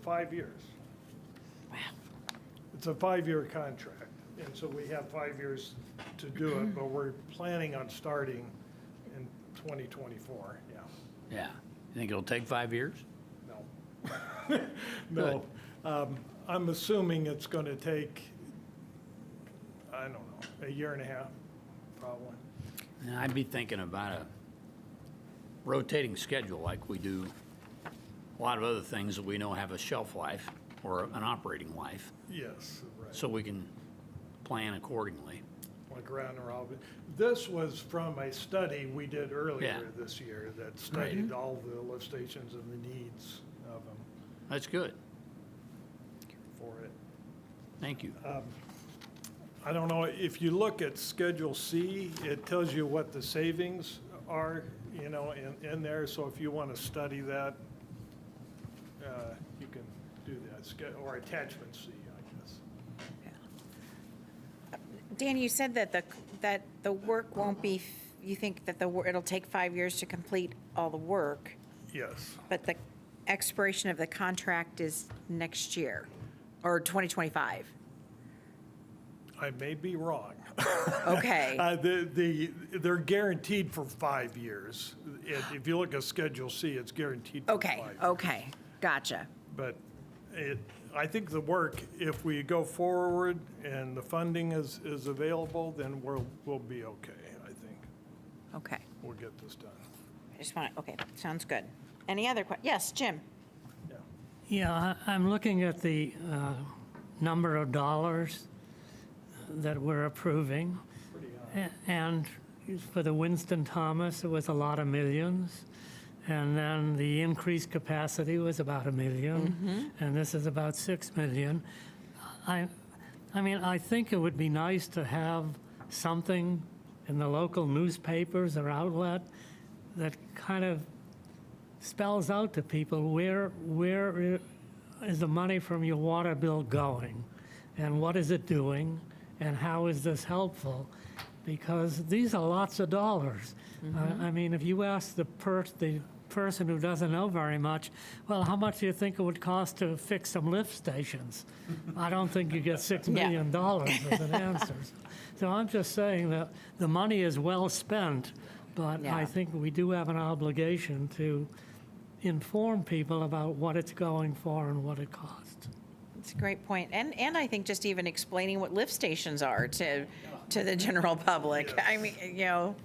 5 years. Wow. It's a 5-year contract, and so we have 5 years to do it, but we're planning on starting in 2024, yeah. Yeah. You think it'll take 5 years? No. No. I'm assuming it's going to take, I don't know, a year and a half, probably. And I'd be thinking about a rotating schedule like we do a lot of other things that we know have a shelf life or an operating life, Yes, right. so we can plan accordingly. Like round and robin. This was from a study we did earlier Yeah. this year that studied all the lift stations and the needs of them That's good. for it. Thank you. I don't know, if you look at Schedule C, it tells you what the savings are, in there. So if you want to study that, you can do that, or Attachment C, I guess. Dan, you said that the work won't be, you think that it'll take 5 years to complete all the work, Yes. but the expiration of the contract is next year, or 2025. I may be wrong. Okay. They're guaranteed for 5 years. If you look at Schedule C, it's guaranteed for 5 Okay, years. okay, gotcha. But I think the work, if we go forward and the funding is available, then we'll be okay, I think. Okay, We'll get this done. I just want, okay, sounds good. Any other yes, Jim? Yeah. Yeah, I'm looking at the number of dollars that we're approving. And for the Winston Thomas, it was a lot of millions. And then the increased capacity was about $1 million. And this is about $6 million. I mean, I think it would be nice to have something in the local newspapers or outlet that kind of spells out to people where is the money from your water bill going, and what is it doing, and how is this helpful? Because these are lots of dollars. I mean, if you ask the person who doesn't know very much, well, how much do you think it would cost to fix some lift stations? I don't think you get $6 million as an answer. So I'm just saying that the money is well spent, but Yeah. I think we do have an obligation to inform people about what it's going for and what it costs. It's a great point. And I think just even explaining what lift stations are to the general public. I mean, If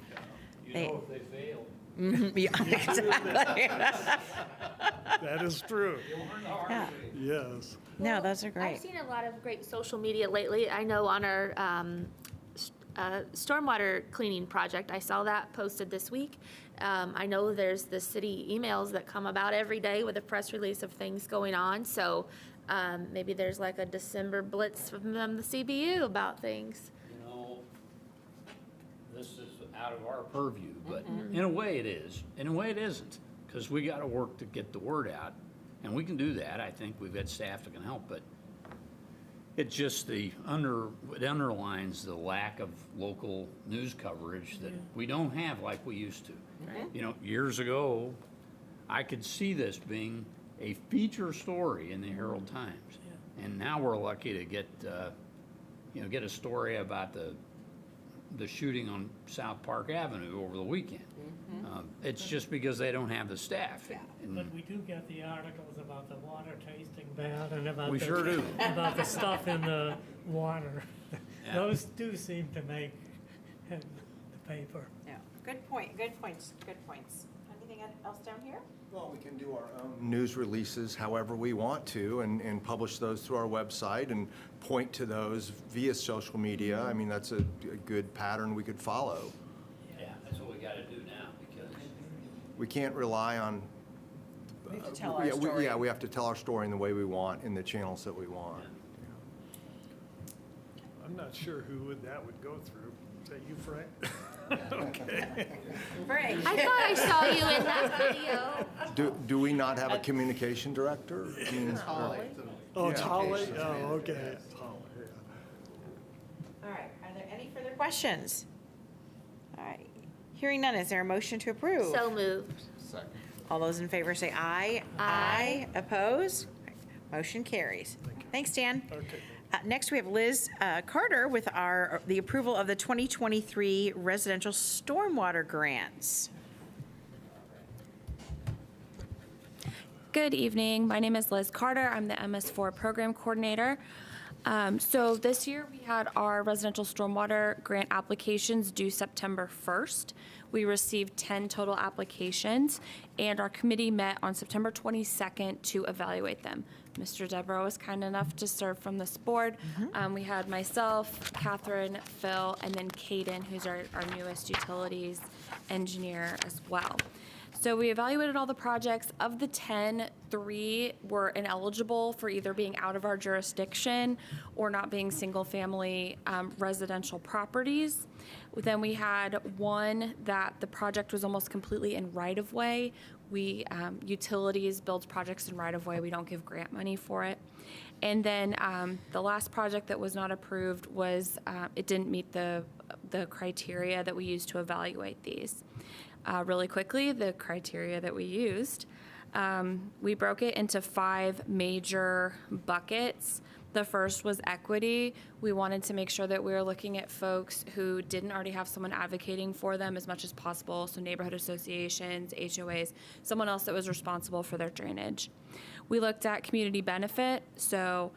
they fail. Yeah, exactly. That is true. Yeah. Yes. No, those are I've great. seen a lot of great social media lately. I know on our stormwater cleaning project, I saw that posted this week. I know there's the city emails that come about every day with a press release of things going on. So maybe there's like a December blitz from the CBU about things. This is out of our purview, but in a way it is. In a way it isn't, because we got to work to get the word out, and we can do that. I think we've got staff that can help, but It's just it underlines the lack of local news coverage that we don't have like we used to. You know, years ago, I could see this being a feature story in the Herald Times. And now we're lucky to get a story about the shooting on South Park Avenue over the weekend. It's just because they don't have the staff. And But we do get the articles about the water tasting bad and about we sure do. about the stuff in the water. Yeah. Those do seem to make the paper. Yeah, good point, good points, good points. Anything else down here? Well, we can do our own news releases however we want to and publish those through our website and point to those via social media. I mean, that's a good pattern we could follow. Yeah, that's what we got to do now because We can't rely on. We have to tell our yeah, story. Yeah, we have to tell our story in the way we want, in the channels that we want. I'm not sure that would go through. Is that you, Frank? Okay. Frank. I thought I saw you in that video. Do we not have a communication director? I mean, Oh, it's Yeah. Holly? Oh, okay. It's Holly, yeah. All right, are there any further questions? All right, hearing none, is there a motion to approve? So moved. All those in favor say aye. Aye. Opposed? Motion carries. Thanks, Dan. Okay. Next, we have Liz Carter with the approval of the 2023 residential stormwater grants. Good evening. My name is Liz Carter. I'm the MS4 Program Coordinator. So this year we had our residential stormwater grant applications due September 1st. We received 10 total applications, and our committee met on September 22nd to evaluate them. Mr. Devereaux was kind enough to serve from this board. We had myself, Catherine, Phil, and then Caden, who's our newest utilities engineer as well. So we evaluated all the projects. Of the 10, 3 were ineligible for either being out of our jurisdiction or not being single-family residential properties. Then we had one that the project was almost completely in right-of-way. We, utilities builds projects in right-of-way. We don't give grant money for it. And then the last project that was not approved was, it didn't meet the criteria that we used to evaluate these. Really quickly, the criteria that we used, we broke it into 5 major buckets. The first was equity. We wanted to make sure that we were looking at folks who didn't already have someone advocating for them as much as possible, so neighborhood associations, HOAs, someone else that was responsible for their drainage. We looked at community benefit, so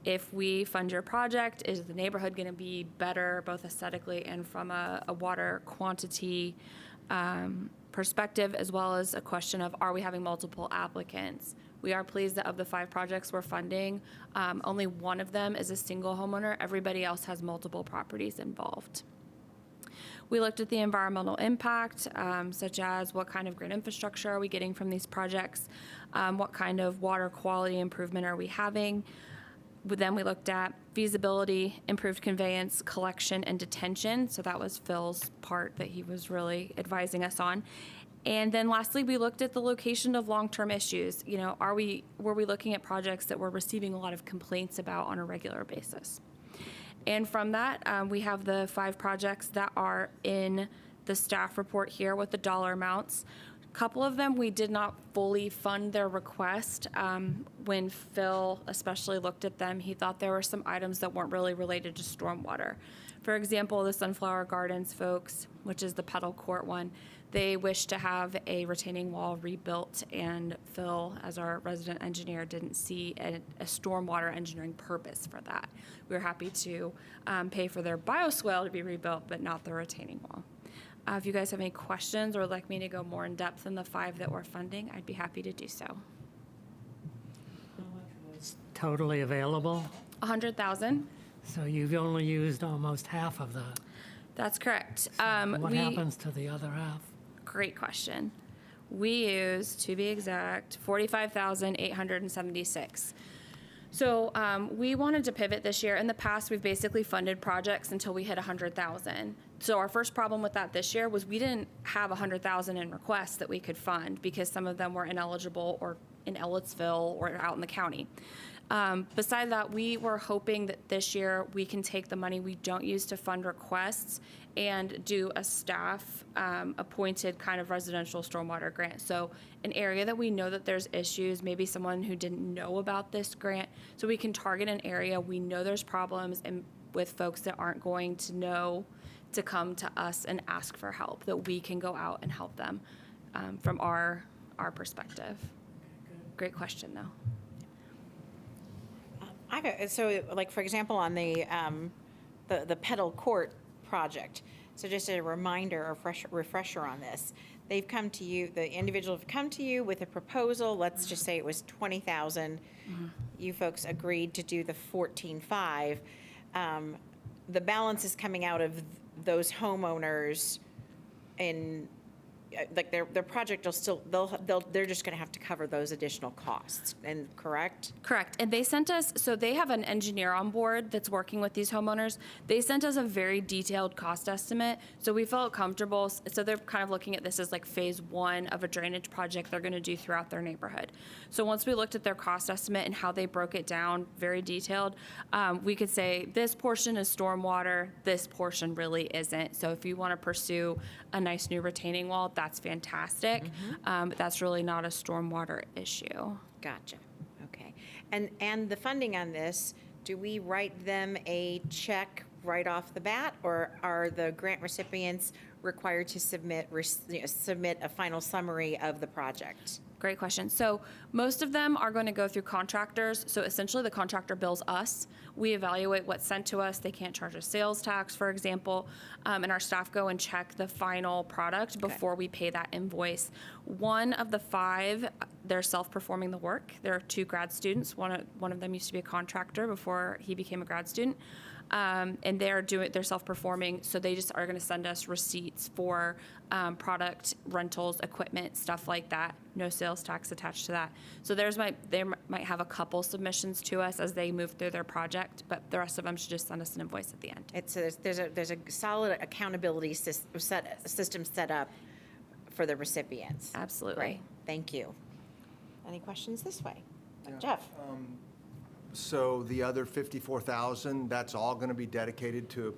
if we fund your project, is the neighborhood going to be better both aesthetically and from a water quantity perspective, as well as a question of, are we having multiple applicants? We are pleased that of the 5 projects we're funding, only one of them is a single homeowner. Everybody else has multiple properties involved. We looked at the environmental impact, such as what kind of grid infrastructure are we getting from these projects? What kind of water quality improvement are we having? Then we looked at feasibility, improved conveyance, collection, and detention. So that was Phil's part that he was really advising us on. And then lastly, we looked at the location of long-term issues. You know, were we looking at projects that we're receiving a lot of complaints about on a regular basis? And from that, we have the 5 projects that are in the staff report here with the dollar amounts. A couple of them, we did not fully fund their request. When Phil especially looked at them, he thought there were some items that weren't really related to stormwater. For example, the Sunflower Gardens folks, which is the Pedal Court one, they wish to have a retaining wall rebuilt, and Phil, as our resident engineer, didn't see a stormwater engineering purpose for that. We were happy to pay for their bioswale to be rebuilt, but not the retaining wall. If you guys have any questions or would like me to go more in depth in the 5 that we're funding, I'd be happy to do so. It's totally available, 100,000. so you've only used almost half of that. That's correct. What happens to the other half? Great question. We used, to be exact, 45,876. So we wanted to pivot this year. In the past, we've basically funded projects until we hit 100,000. So our first problem with that this year was we didn't have 100,000 in requests that we could fund because some of them were ineligible or in Ellettsville or out in the county. Beside that, we were hoping that this year we can take the money we don't use to fund requests and do a staff appointed kind of residential stormwater grant. So an area that we know that there's issues, maybe someone who didn't know about this grant, so we can target an area we know there's problems and with folks that aren't going to know to come to us and ask for help, that we can go out and help them from our perspective. Great question, though. So, like, for example, on the pedal court project, so just a reminder, a refresher on this. They've come to you, the individual have come to you with a proposal, let's just say it was 20,000. You folks agreed to do the 14.5. The balance is coming out of those homeowners in, like, their project will still, they're just gonna have to cover those additional costs, and correct? Correct. And they sent us, so they have an engineer on board that's working with these homeowners. They sent us a very detailed cost estimate, so we felt comfortable. So they're kind of looking at this as like phase one of a drainage project they're gonna do throughout their neighborhood. So once we looked at their cost estimate and how they broke it down, very detailed, we could say this portion is stormwater, this portion really isn't. So if you wanna pursue a nice new retaining wall, that's fantastic. But that's really not a stormwater issue. Gotcha, okay. And the funding on this, do we write them a check right off the bat, or are the grant recipients required to submit a final summary of the project? Great question. So most of them are going to go through contractors. So essentially the contractor bills us. We evaluate what's sent to us. They can't charge us sales tax, for example. And our staff go and check the final product before we pay that invoice. One of the 5, they're self-performing the work. There are 2 grad students. One of them used to be a contractor before he became a grad student. And they're self-performing, so they just are going to send us receipts for product rentals, equipment, stuff like that. No sales tax attached to that. So they might have a couple submissions to us as they move through their project, but the rest of them should just send us an invoice at the end. There's a solid accountability system set up for the recipients. Absolutely. Great, thank you. Any questions this way? Jeff? So the other 54,000, that's all going to be dedicated to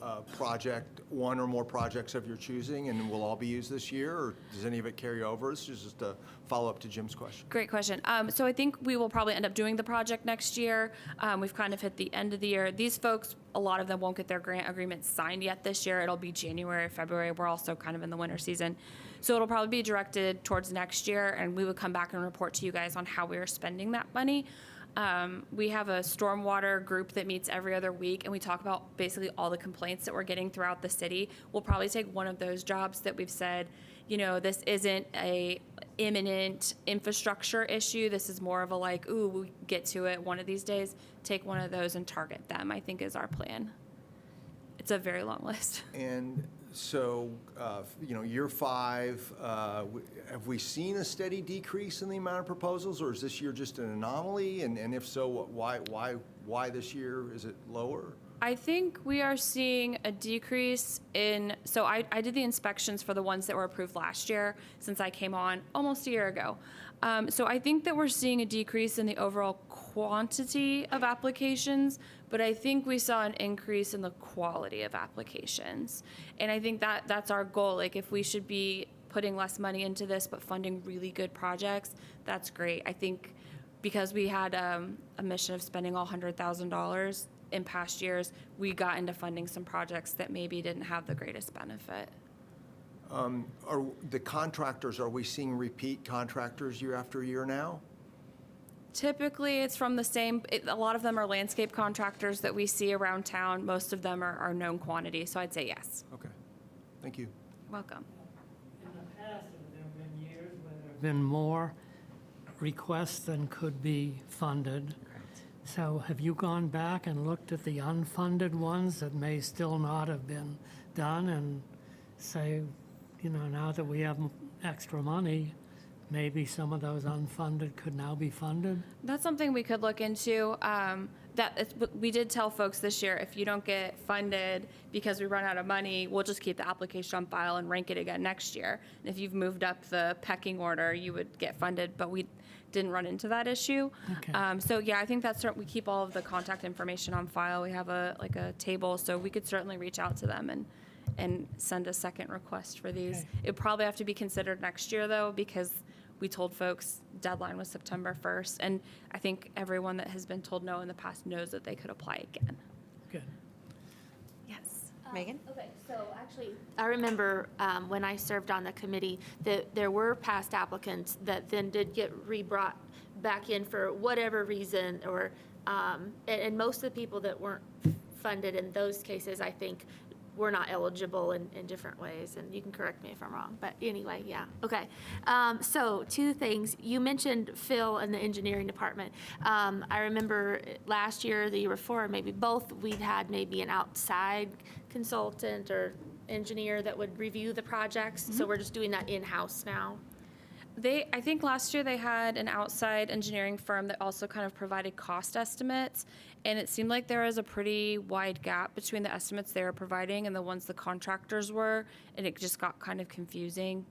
a project, one or more projects of your choosing, and will all be used this year, or does any of it carry over? This is just a follow-up to Jim's question. Great question. So I think we will probably end up doing the project next year. We've kind of hit the end of the year. These folks, a lot of them won't get their grant agreements signed yet this year. It'll be January, February. We're also kind of in the winter season. So it'll probably be directed towards next year, and we would come back and report to you guys on how we are spending that money. We have a stormwater group that meets every other week, and we talk about basically all the complaints that we're getting throughout the city. We'll probably take one of those jobs that we've said, this isn't a imminent infrastructure issue. This is more of a like, ooh, we get to it one of these days. Take one of those and target them, I think is our plan. It's a very long list. And so, year 5, have we seen a steady decrease in the amount of proposals, or is this year just an anomaly? And if so, why this year is it lower? I think we are seeing a decrease in, so I did the inspections for the ones that were approved last year since I came on almost a year ago. So I think that we're seeing a decrease in the overall quantity of applications, but I think we saw an increase in the quality of applications. And I think that that's our goal. Like, if we should be putting less money into this but funding really good projects, that's great. I think because we had a mission of spending all $100,000 in past years, we got into funding some projects that maybe didn't have the greatest benefit. Are the contractors, are we seeing repeat contractors year after year now? Typically, it's from the same, a lot of them are landscape contractors that we see around town. Most of them are known quantity, so I'd say yes. Okay, thank you. Welcome. In the past, have there been years where there have been more requests than could be funded? So have you gone back and looked at the unfunded ones that may still not have been done and say, now that we have extra money, maybe some of those unfunded could now be funded? That's something we could look into. We did tell folks this year, if you don't get funded because we run out of money, we'll just keep the application on file and rank it again next year. And if you've moved up the pecking order, you would get funded, but we didn't run into that issue. Okay. So yeah, I think we keep all of the contact information on file. We have a table, so we could certainly reach out to them and send a second request for these. Okay. It probably have to be considered next year though, because we told folks deadline was September 1st. And I think everyone that has been told no in the past knows that they could apply again. Good. Yes. Megan? Okay, so actually, I remember when I served on the committee that there were past applicants that then did get re-brought back in for whatever reason, or and most of the people that weren't funded in those cases, I think, were not eligible in different ways, and you can correct me if I'm wrong, but anyway, yeah, okay. So 2 things. You mentioned Phil and the engineering department. I remember last year, the year before, maybe both, we'd had maybe an outside consultant or engineer that would review the projects, so we're just doing that in-house now. I think last year they had an outside engineering firm that also kind of provided cost estimates, and it seemed like there was a pretty wide gap between the estimates they were providing and the ones the contractors were, and it just got kind of confusing.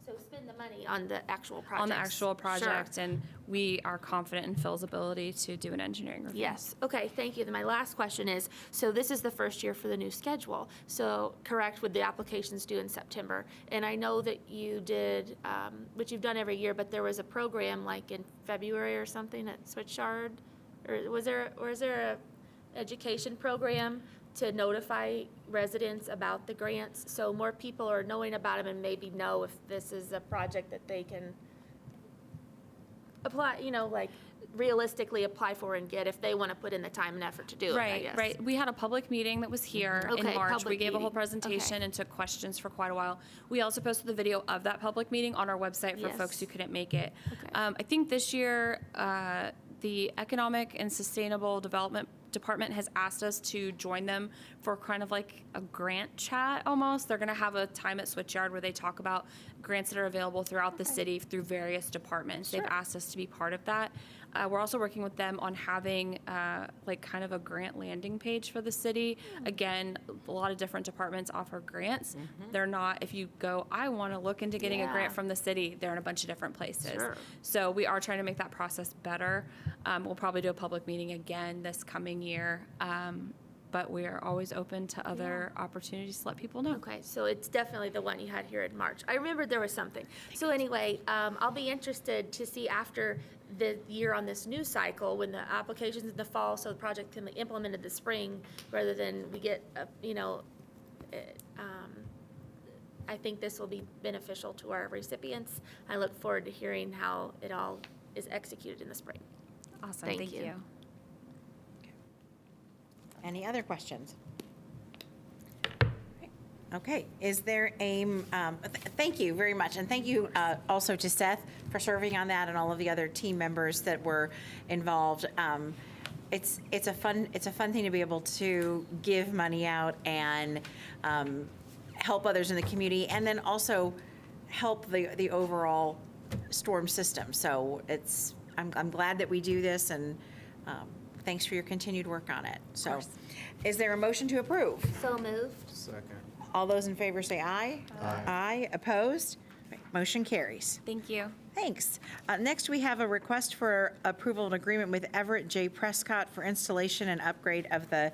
So spend the money on the actual project. On the actual project, Sure. and we are confident in Phil's ability to do an engineering review. Yes, okay, thank you. Then my last question is, so this is the first year for the new schedule, so correct, with the applications due in September. And I know that you did, which you've done every year, but there was a program like in February or something at Switchard? Or was there a education program to notify residents about the grants, so more people are knowing about them and maybe know if this is a project that they can apply, like realistically apply for and get if they want to put in the time and effort to do it, I guess. Right. We had a public meeting that was here in Okay, March. We public gave a whole meeting. presentation Okay. and took questions for quite a while. We also posted the video of that public meeting on our website for Yes. folks who couldn't make it. Okay. I think this year, the Economic and Sustainable Development Department has asked us to join them for kind of like a grant chat almost. They're going to have a time at Switchyard where they talk about grants that are available throughout the city through various departments. They've asked us to be part of that. We're also working with them on having like kind of a grant landing page for the city. Again, a lot of different departments offer grants. They're not, if you go, I want to look into getting a grant from the city, they're in a bunch of different places. Sure. So we are trying to make that process better. We'll probably do a public meeting again this coming year. But we are always open to other opportunities to let people know. Okay, so it's definitely the one you had here in March. I remembered there was something. So anyway, I'll be interested to see after the year on this new cycle, when the application's in the fall, so the project can be implemented the spring, rather than we get, I think this will be beneficial to our recipients. I look forward to hearing how it all is executed in the spring. Awesome, Thank thank you. you. Any other questions? Okay, is there a, thank you very much, and thank you also to Seth for serving on that and all of the other team members that were involved. It's a fun thing to be able to give money out and help others in the community, and then also help the overall storm system. So I'm glad that we do this, and thanks for your continued work on it. So, is there a motion to approve? So moved. Second. All those in favor say aye. Aye. Opposed? Right, motion carries. Thank you. Thanks. Next, we have a request for approval of an agreement with Everett J. Prescott for installation and upgrade of the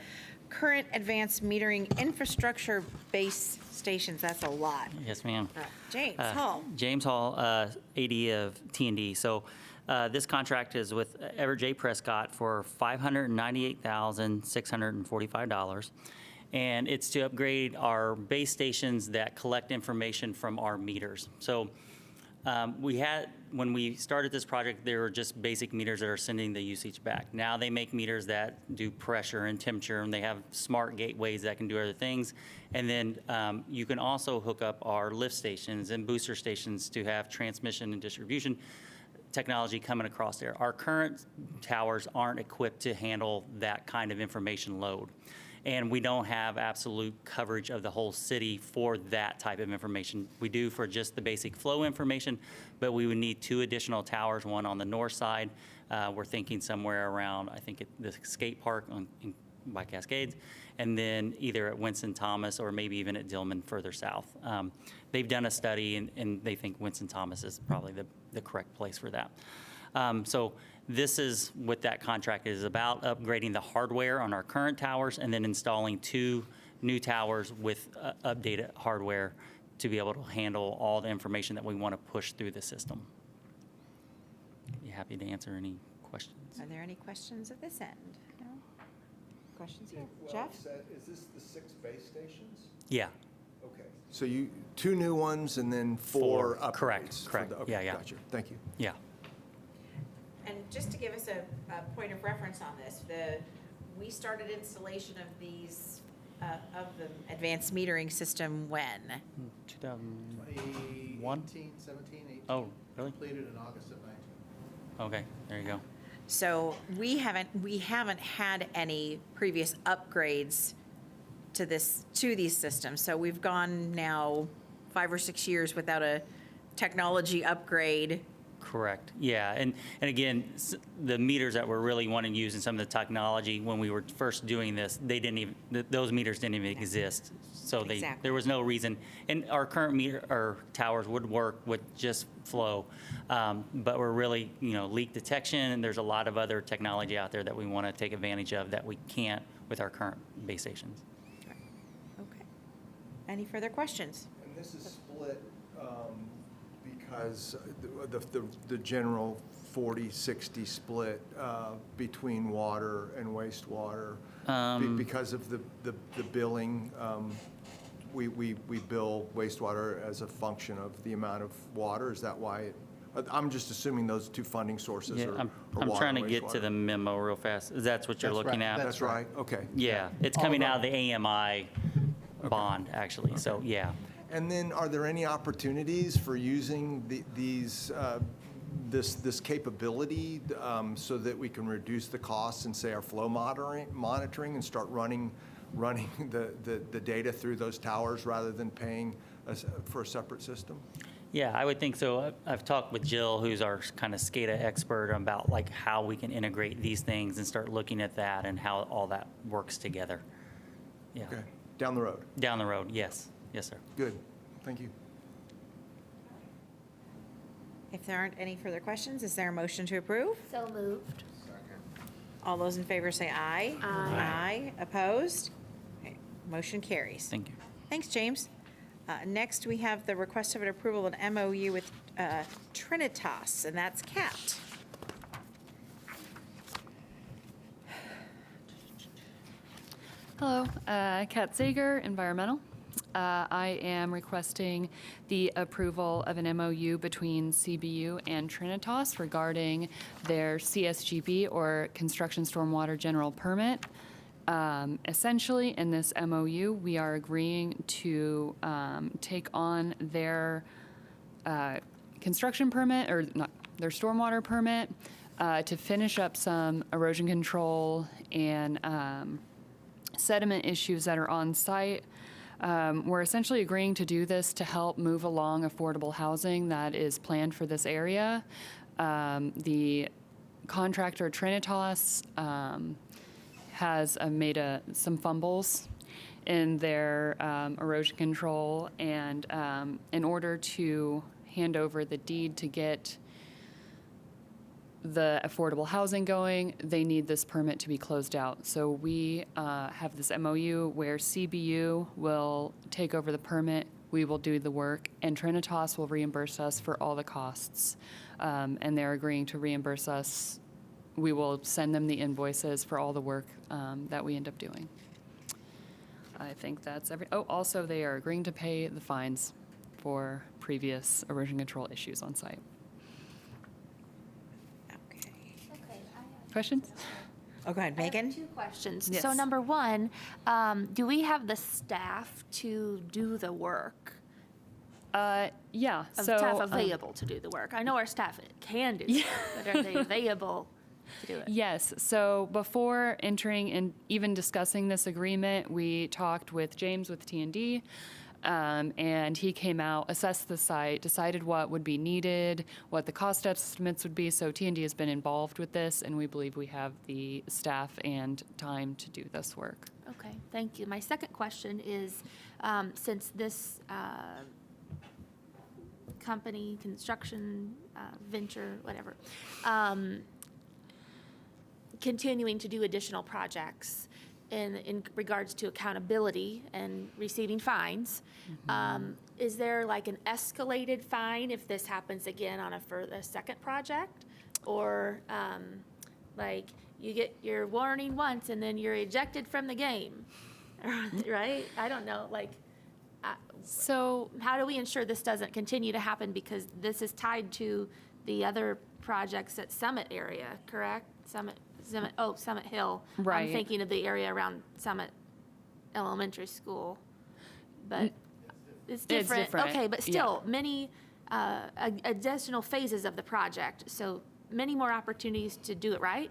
current advanced metering infrastructure base stations. That's a lot. Yes, ma'am. James Hall. James Hall, AD of T&D. So this contract is with Everett J. Prescott for $598,645. And it's to upgrade our base stations that collect information from our meters. So when we started this project, they were just basic meters that are sending the usage back. Now they make meters that do pressure and temperature, and they have smart gateways that can do other things. And then you can also hook up our lift stations and booster stations to have transmission and distribution technology coming across there. Our current towers aren't equipped to handle that kind of information load. And we don't have absolute coverage of the whole city for that type of information. We do for just the basic flow information, but we would need 2 additional towers, one on the north side. We're thinking somewhere around, I think, at the skate park by Cascades, and then either at Winston Thomas or maybe even at Dillman further south. They've done a study, and they think Winston Thomas is probably the correct place for that. So this is what that contract is about, upgrading the hardware on our current towers and then installing 2 new towers with updated hardware to be able to handle all the information that we want to push through the system. Be happy to answer any questions. Are there any questions at this end? No? Questions here? Jeff? Is this the 6 base stations? Yeah. Okay. So 2 new ones and then 4 upgrades? Correct. Okay, Yeah. Gotcha. Thank you. Yeah. And just to give us a point of reference on this, we started installation of these, of the advanced metering system when? 2001? 2018, 17, 18. Oh, really? Completed in August of 19. Okay, there you go. So we haven't had any previous upgrades to these systems. So we've gone now 5 or 6 years without a technology upgrade. Correct, yeah, and again, the meters that we're really wanting to use in some of the technology, when we were first doing this, those meters didn't even exist. So Exactly. there was no reason, and our current our towers would work with just flow, but we're really, leak detection, and there's a lot of other technology out there that we want to take advantage of that we can't with our current base stations. Okay. Any further questions? And this is split because the general 40-60 split between water and wastewater, because of the billing, we bill wastewater as a function of the amount of water. Is that why? I'm just assuming those 2 funding sources Yeah, are I'm water trying to and get to wastewater. the memo real fast. That's what you're That's looking right. at? That's right, okay. Yeah, it's coming out of the AMI bond, actually, so, yeah. And then, are there any opportunities for using this capability so that we can reduce the costs and say our flow monitoring and start running the data through those towers rather than paying for a separate system? Yeah, I would think so. I've talked with Jill, who's our kind of SCADA expert, about like how we can integrate these things and start looking at that and how all that works together. Yeah. Okay, down the road. Down the road, yes. Yes, sir. Good, thank you. If there aren't any further questions, is there a motion to approve? So moved. All those in favor say aye. Aye. Aye. Opposed? Okay, motion carries. Thank you. Thanks, James. Next, we have the request of an approval of an MOU with Trinitas, and that's Kat. Hello, Kat Zager, Environmental. I am requesting the approval of an MOU between CBU and Trinitas regarding their CSGB, or Construction Stormwater General Permit. Essentially, in this MOU, we are agreeing to take on their construction permit, or not, their stormwater permit, to finish up some erosion control and sediment issues that are on site. We're essentially agreeing to do this to help move along affordable housing that is planned for this area. The contractor, Trinitas, has made some fumbles in their erosion control, and in order to hand over the deed to get the affordable housing going, they need this permit to be closed out. So we have this MOU where CBU will take over the permit, we will do the work, and Trinitas will reimburse us for all the costs. And they're agreeing to reimburse us. We will send them the invoices for all the work that we end up doing. I think that's also they are agreeing to pay the fines for previous erosion control issues on site. Okay. Questions? Oh, go ahead, I have Megan. 2 questions. Yes. So number 1, do we have the staff to do the work? Yeah. Of So staff available to do the work? I know our staff can do the work, but are they available to do it? Yes, so before entering and even discussing this agreement, we talked with James with T&D, and he came out, assessed the site, decided what would be needed, what the cost estimates would be. So T&D has been involved with this, and we believe we have the staff and time to do this work. Okay, thank you. My second question is, since this company, construction venture, whatever, continuing to do additional projects in regards to accountability and receiving fines, is there like an escalated fine if this happens again on a second project? Or like you get your warning once and then you're ejected from the game, right? I don't know, like, So how do we ensure this doesn't continue to happen? Because this is tied to the other projects at Summit area, correct? Summit Hill. Right. I'm thinking of the area around Summit Elementary School, but it's different. different, Okay, but still, many additional phases of the project, so many more opportunities to do it right,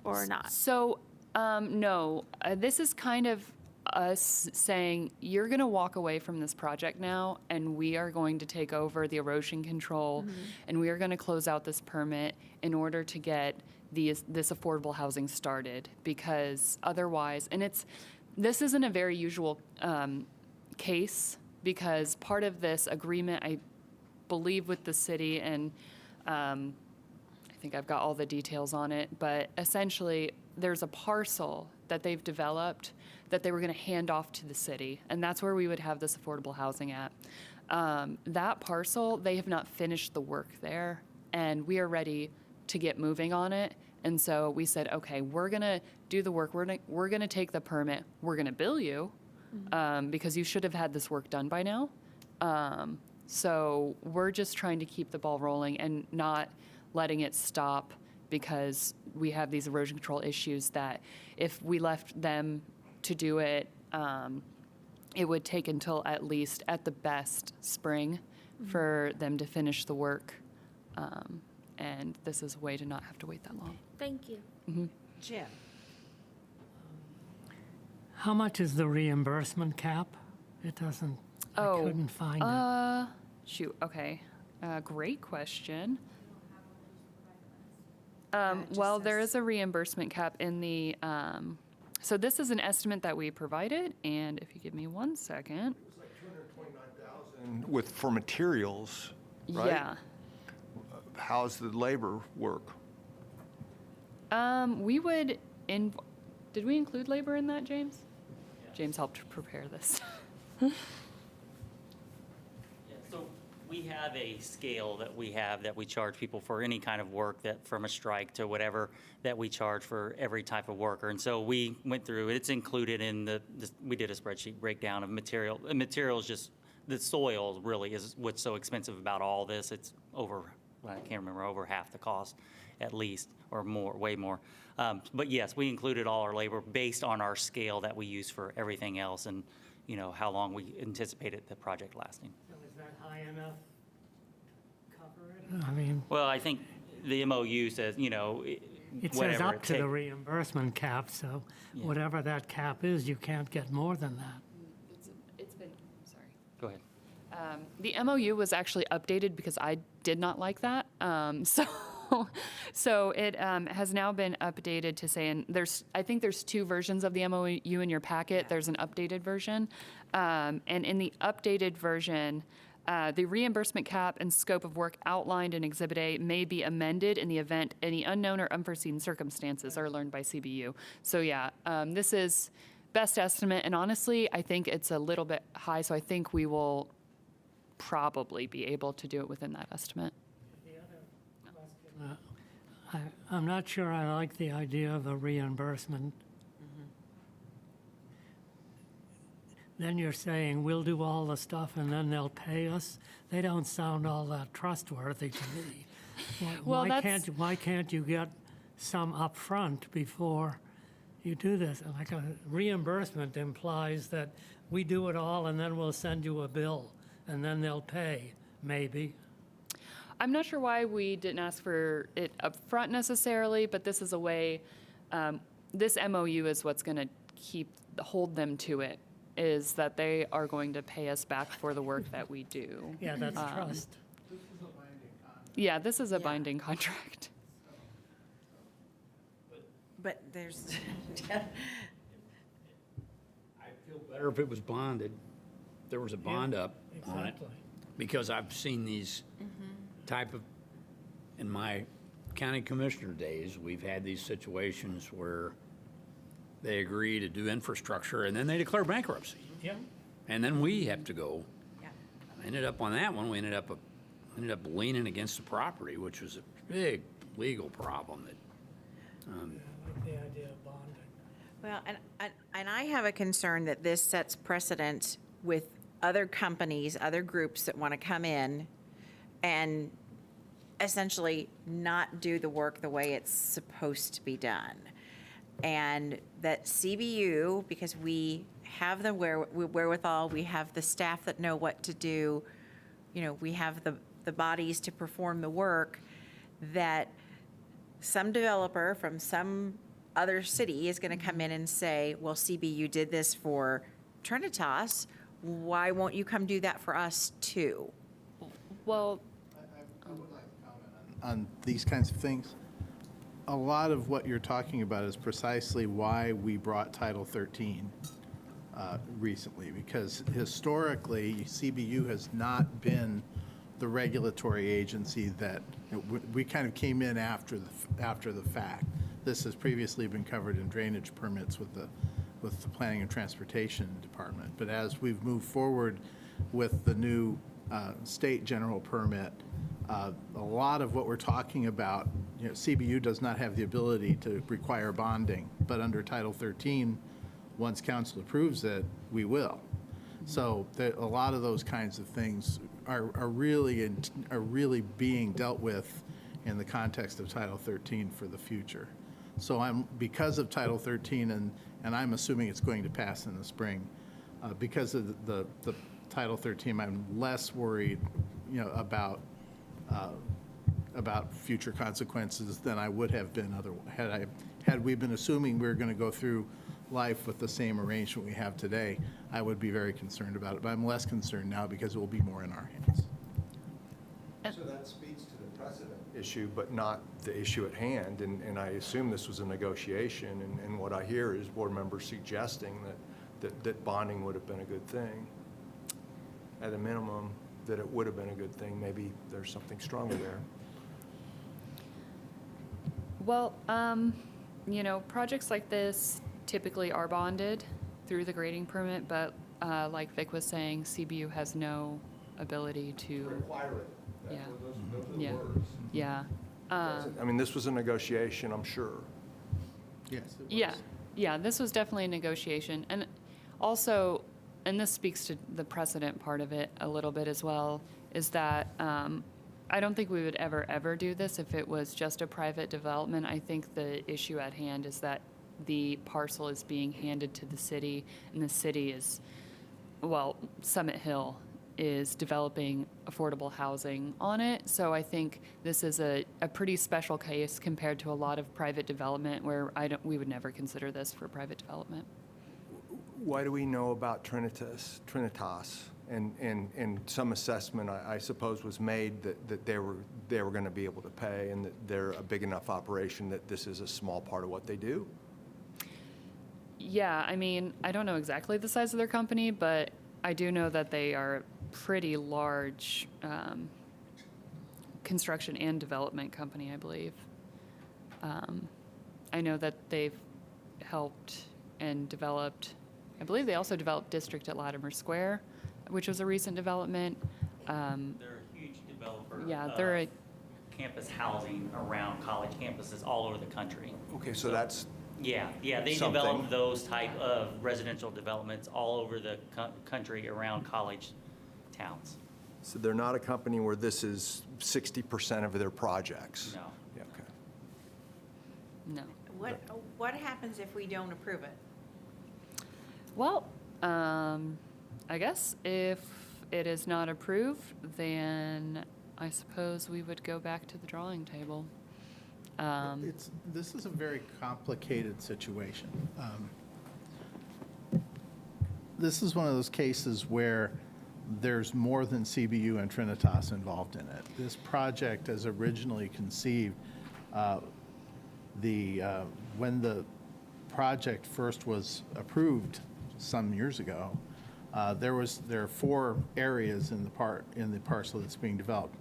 or not? So, no, this is kind of us saying, you're going to walk away from this project now, and we are going to take over the erosion control, and we are going to close out this permit in order to get this affordable housing started, because otherwise, and this isn't a very usual case, because part of this agreement, I believe, with the city, and I think I've got all the details on it, but essentially there's a parcel that they've developed that they were going to hand off to the city, and that's where we would have this affordable housing at. That parcel, they have not finished the work there, and we are ready to get moving on it. And so we said, okay, we're going to do the work. We're going to take the permit. We're going to bill you because you should have had this work done by now. So we're just trying to keep the ball rolling and not letting it stop because we have these erosion control issues that if we left them to do it, it would take until at least, at the best, spring for them to finish the work. And this is a way to not have to wait that long. Thank you. Jim? How much is the reimbursement cap? It doesn't, I couldn't find it. Shoot, okay. Great question. Well, there is a reimbursement cap in the, so this is an estimate that we provided, and if you give me 1 second. It was like $229,000 for materials, right? Yeah. How's the labor work? We would, did we include labor in that, James? James helped prepare this. So we have a scale that we charge people for any kind of work, that from a strike to whatever, that we charge for every type of worker. And so we went through, it's included in we did a spreadsheet breakdown of material. Materials, just the soil really is what's so expensive about all this. It's over, I can't remember, over half the cost at least, or more, way more. But yes, we included all our labor based on our scale that we use for everything else, and how long we anticipated the project lasting. So is that high enough to cover it? I mean, Well, I think the MOU says, it whatever says up it to the takes. reimbursement cap, so Yeah. whatever that cap is, you can't get more than that. It's been, sorry. Go ahead. The MOU was actually updated because I did not like that. So it has now been updated to say, and I think there's 2 versions of the MOU in your packet. There's an updated version. And in the updated version, the reimbursement cap and scope of work outlined in Exhibit A may be amended in the event any unknown or unforeseen circumstances are learned by CBU. So yeah, this is best estimate, and honestly, I think it's a little bit high, so I think we will probably be able to do it within that estimate. I'm not sure I like the idea of a reimbursement. Then you're saying, we'll do all the stuff and then they'll pay us? They don't sound all that trustworthy to me. Well, Why can't you get some upfront before you do this? Like a reimbursement implies that we do it all and then we'll send you a bill and then they'll pay, maybe. I'm not sure why we didn't ask for it up front necessarily, but this is a way, this MOU is what's going to hold them to it, is that they are going to pay us back for the work that we do. Yeah, that's trust. Yeah, this is a binding contract. But there's, I'd feel better if it was bonded. There was a bond up on it. Exactly. Because I've seen these type of, in my county commissioner days, we've had these situations where they agree to do infrastructure and then they declare bankruptcy. Yeah. And then we have to go. yeah. Ended up on that one, we ended up leaning against the property, which was a big legal problem that, I like the idea of bonding. Well, and I have a concern that this sets precedent with other companies, other groups that want to come in and essentially not do the work the way it's supposed to be done. And that CBU, because we have the wherewithal, we have the staff that know what to do, you know, we have the bodies to perform the work, that some developer from some other city is going to come in and say, well, CBU did this for Trinitas, why won't you come do that for us too? Well, I would like to comment on these kinds of things. A lot of what you're talking about is precisely why we brought Title 13 recently, because historically, CBU has not been the regulatory agency that, we kind of came in after the fact. This has previously been covered in drainage permits with the Planning and Transportation Department. But as we've moved forward with the new state general permit, a lot of what we're talking about, you know, CBU does not have the ability to require bonding, but under Title 13, once council approves it, we will. So a lot of those kinds of things are really being dealt with in the context of Title 13 for the future. So because of Title 13, and I'm assuming it's going to pass in the spring, because of the Title 13, I'm less worried, you know, about future consequences than I would have been had we been assuming we were going to go through life with the same arrangement we have today. I would be very concerned about it, but I'm less concerned now because it will be more in our hands. So that speaks to the precedent issue, but not the issue at hand. And I assume this was a negotiation, and what I hear is board members suggesting that bonding would have been a good thing. At a minimum, that it would have been a good thing. Maybe there's something stronger there. well, you know, projects like this typically are bonded through the grading permit, but like Vic was saying, CBU has no ability to Require it. Yeah. Those are the Yeah. words. Yeah. I mean, this was a negotiation, I'm sure. Yes. it was. Yeah, yeah, this was definitely a negotiation. And also, and this speaks to the precedent part of it a little bit as well, is that I don't think we would ever do this if it was just a private development. I think the issue at hand is that the parcel is being handed to the city, and the city is, well, Summit Hill is developing affordable housing on it. So I think this is a pretty special case compared to a lot of private development where we would never consider this for private development. Why do we know about Trinitas? And some assessment, I suppose, was made that they were going to be able to pay, and that they're a big enough operation that this is a small part of what they do? Yeah, I mean, I don't know exactly the size of their company, but I do know that they are a pretty large construction and development company, I believe. I know that they've helped and developed, I believe they also developed District at Latimer Square, which was a recent development. They're a huge developer. Yeah, they're a Campus housing around college campuses all over the country. Okay, so that's Yeah, they something. develop those type of residential developments all over the country around college towns. So they're not a company where this is 60% of their projects? No. Yeah, okay. no. What happens if we don't approve it? Well, I guess if it is not approved, then I suppose we would go back to the drawing table. This is a very complicated situation. This is one of those cases where there's more than CBU and Trinitas involved in it. This project, as originally conceived, when the project first was approved some years ago, there are 4 areas in the parcel that's being developed.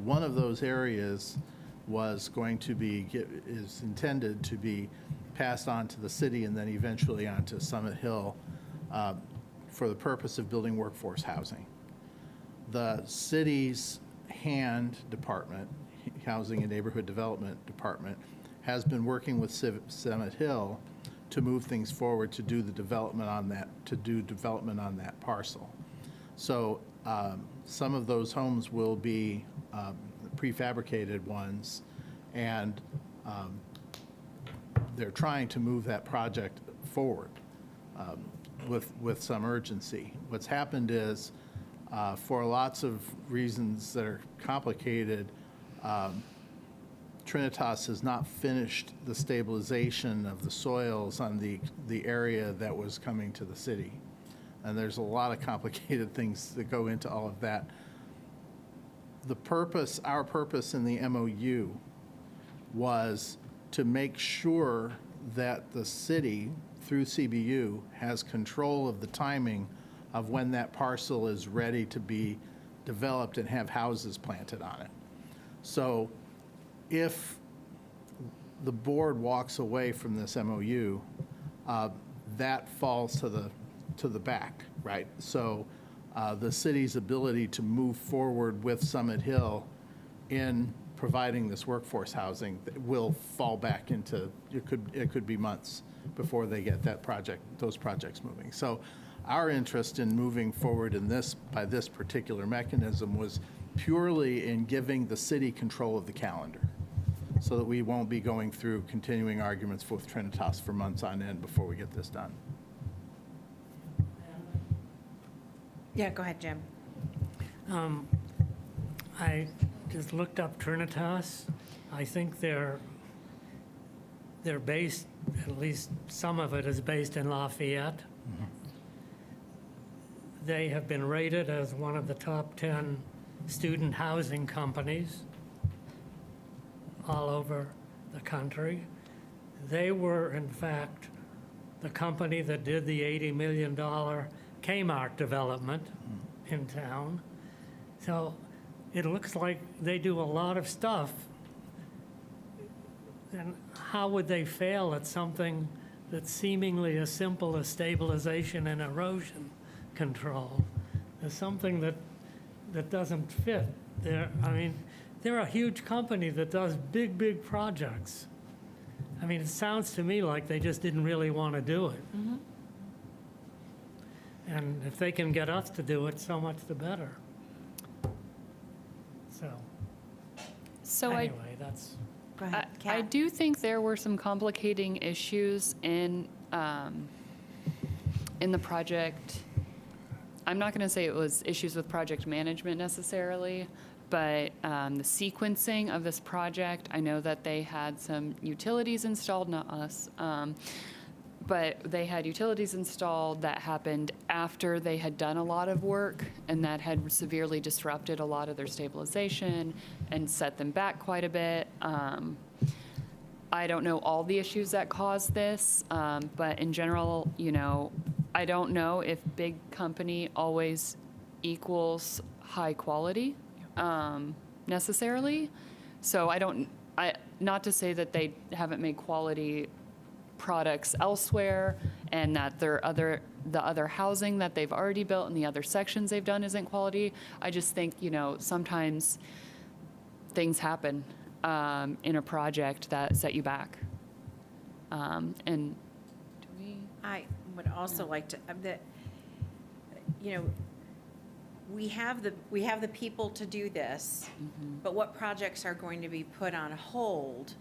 One of those areas was going to be is intended to be passed on to the city and then eventually onto Summit Hill for the purpose of building workforce housing. The city's HAND department, Housing and Neighborhood Development Department, has been working with Summit Hill to move things forward to do the development on that parcel. So some of those homes will be prefabricated ones, and they're trying to move that project forward with some urgency. What's happened is, for lots of reasons that are complicated, Trinitas has not finished the stabilization of the soils on the area that was coming to the city. And there's a lot of complicated things that go into all of that. Our purpose in the MOU was to make sure that the city, through CBU, has control of the timing of when that parcel is ready to be developed and have houses planted on it. So if the board walks away from this MOU, that falls to the back, right? So the city's ability to move forward with Summit Hill in providing this workforce housing will fall back into, it could be months before they get those projects moving. So our interest in moving forward by this particular mechanism was purely in giving the city control of the calendar, so that we won't be going through continuing arguments with Trinitas for months on end before we get this done. Yeah, go ahead, Jim. I just looked up Trinitas. I think they're based, at least some of it is based in Lafayette. Mm-hmm. They have been rated as one of the top 10 student housing companies all over the country. They were, in fact, the company that did the $80 million Kmart development in town. So it looks like they do a lot of stuff. And how would they fail at something that's seemingly as simple as stabilization and erosion control? There's something that doesn't fit. They're a huge company that does big, big projects. I mean, it sounds to me like they just didn't really want to do it. Mm-hmm. And if they can get us to do it, so much the better. So anyway, that's... Go ahead, I Kat. do think there were some complicating issues in the project. I'm not going to say it was issues with project management necessarily, but the sequencing of this project, I know that they had some utilities installed, not us, but they had utilities installed that happened after they had done a lot of work, and that had severely disrupted a lot of their stabilization and set them back quite a bit. I don't know all the issues that caused this, but in general, I don't know if big company always equals high quality necessarily. So not to say that they haven't made quality products elsewhere and that the other housing that they've already built and the other sections they've done isn't quality. I just think, sometimes things happen in a project that set you back. And do we? I would also like to, we have the people to do this, but what projects are going to be put on hold?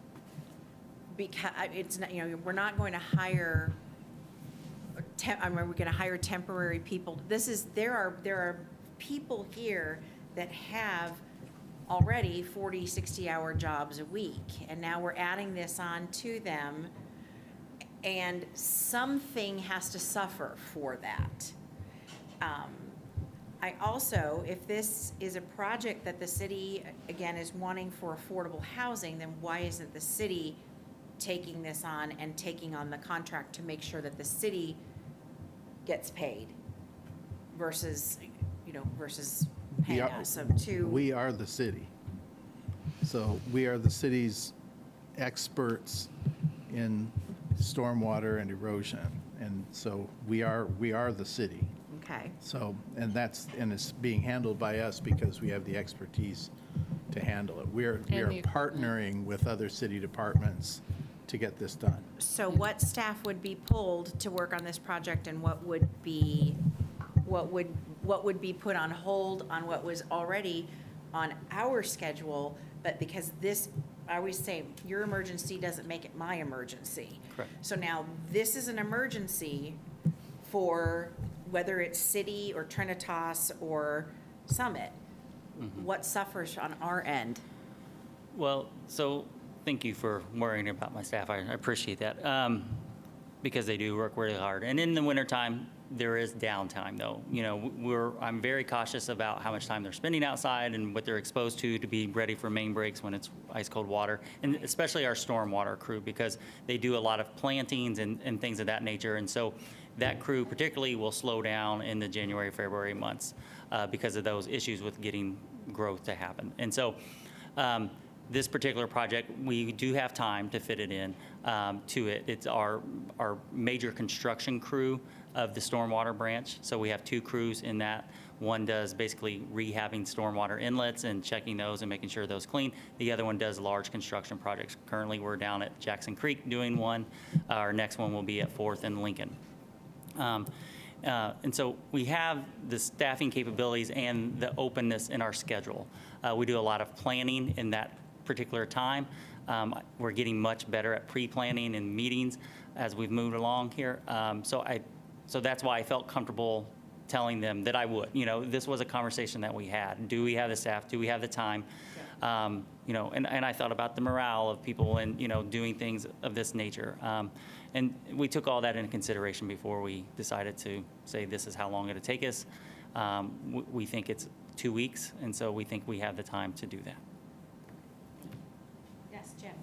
Because it's not, we're not going to hire, we're going to hire temporary people. There are people here that have already 40, 60-hour jobs a week, and now we're adding this on to them, and something has to suffer for that. I also, if this is a project that the city, again, is wanting for affordable housing, then why isn't the city taking this on and taking on the contract to make sure that the city gets paid versus, versus paying us? So We are the city. So we are the city's experts in stormwater and erosion. And so we are the city. Okay. So, and it's being handled by us because we have the expertise to handle it. We are partnering with other city departments to get this done. So what staff would be pulled to work on this project, and what would be put on hold on what was already on our schedule? But because this, I always say, your emergency doesn't make it my emergency. Correct. So now this is an emergency for whether it's city or Trinitas or Summit. What suffers on our end? Well, so thank you for worrying about my staff. I appreciate that, because they do work really hard. And in the wintertime, there is downtime, though. I'm very cautious about how much time they're spending outside and what they're exposed to be ready for main breaks when it's ice cold water, and especially our stormwater crew, because they do a lot of plantings and things of that nature. And so that crew particularly will slow down in the January, February months because of those issues with getting growth to happen. And so this particular project, we do have time to fit it in to it. It's our major construction crew of the stormwater branch. So we have two crews in that. One does basically rehabbing stormwater inlets and checking those and making sure those clean. The other one does large construction projects. Currently, we're down at Jackson Creek doing one. Our next one will be at 4th and Lincoln. And so we have the staffing capabilities and the openness in our schedule. We do a lot of planning in that particular time. We're getting much better at pre-planning and meetings as we've moved along here. So that's why I felt comfortable telling them that I would. This was a conversation that we had. Do we have the staff? Do we have the time? And I thought about the morale of people and, doing things of this nature. And we took all that into consideration before we decided to say this is how long it'll take us. We think it's 2 weeks, and so we think we have the time to do that. Yes, Jim.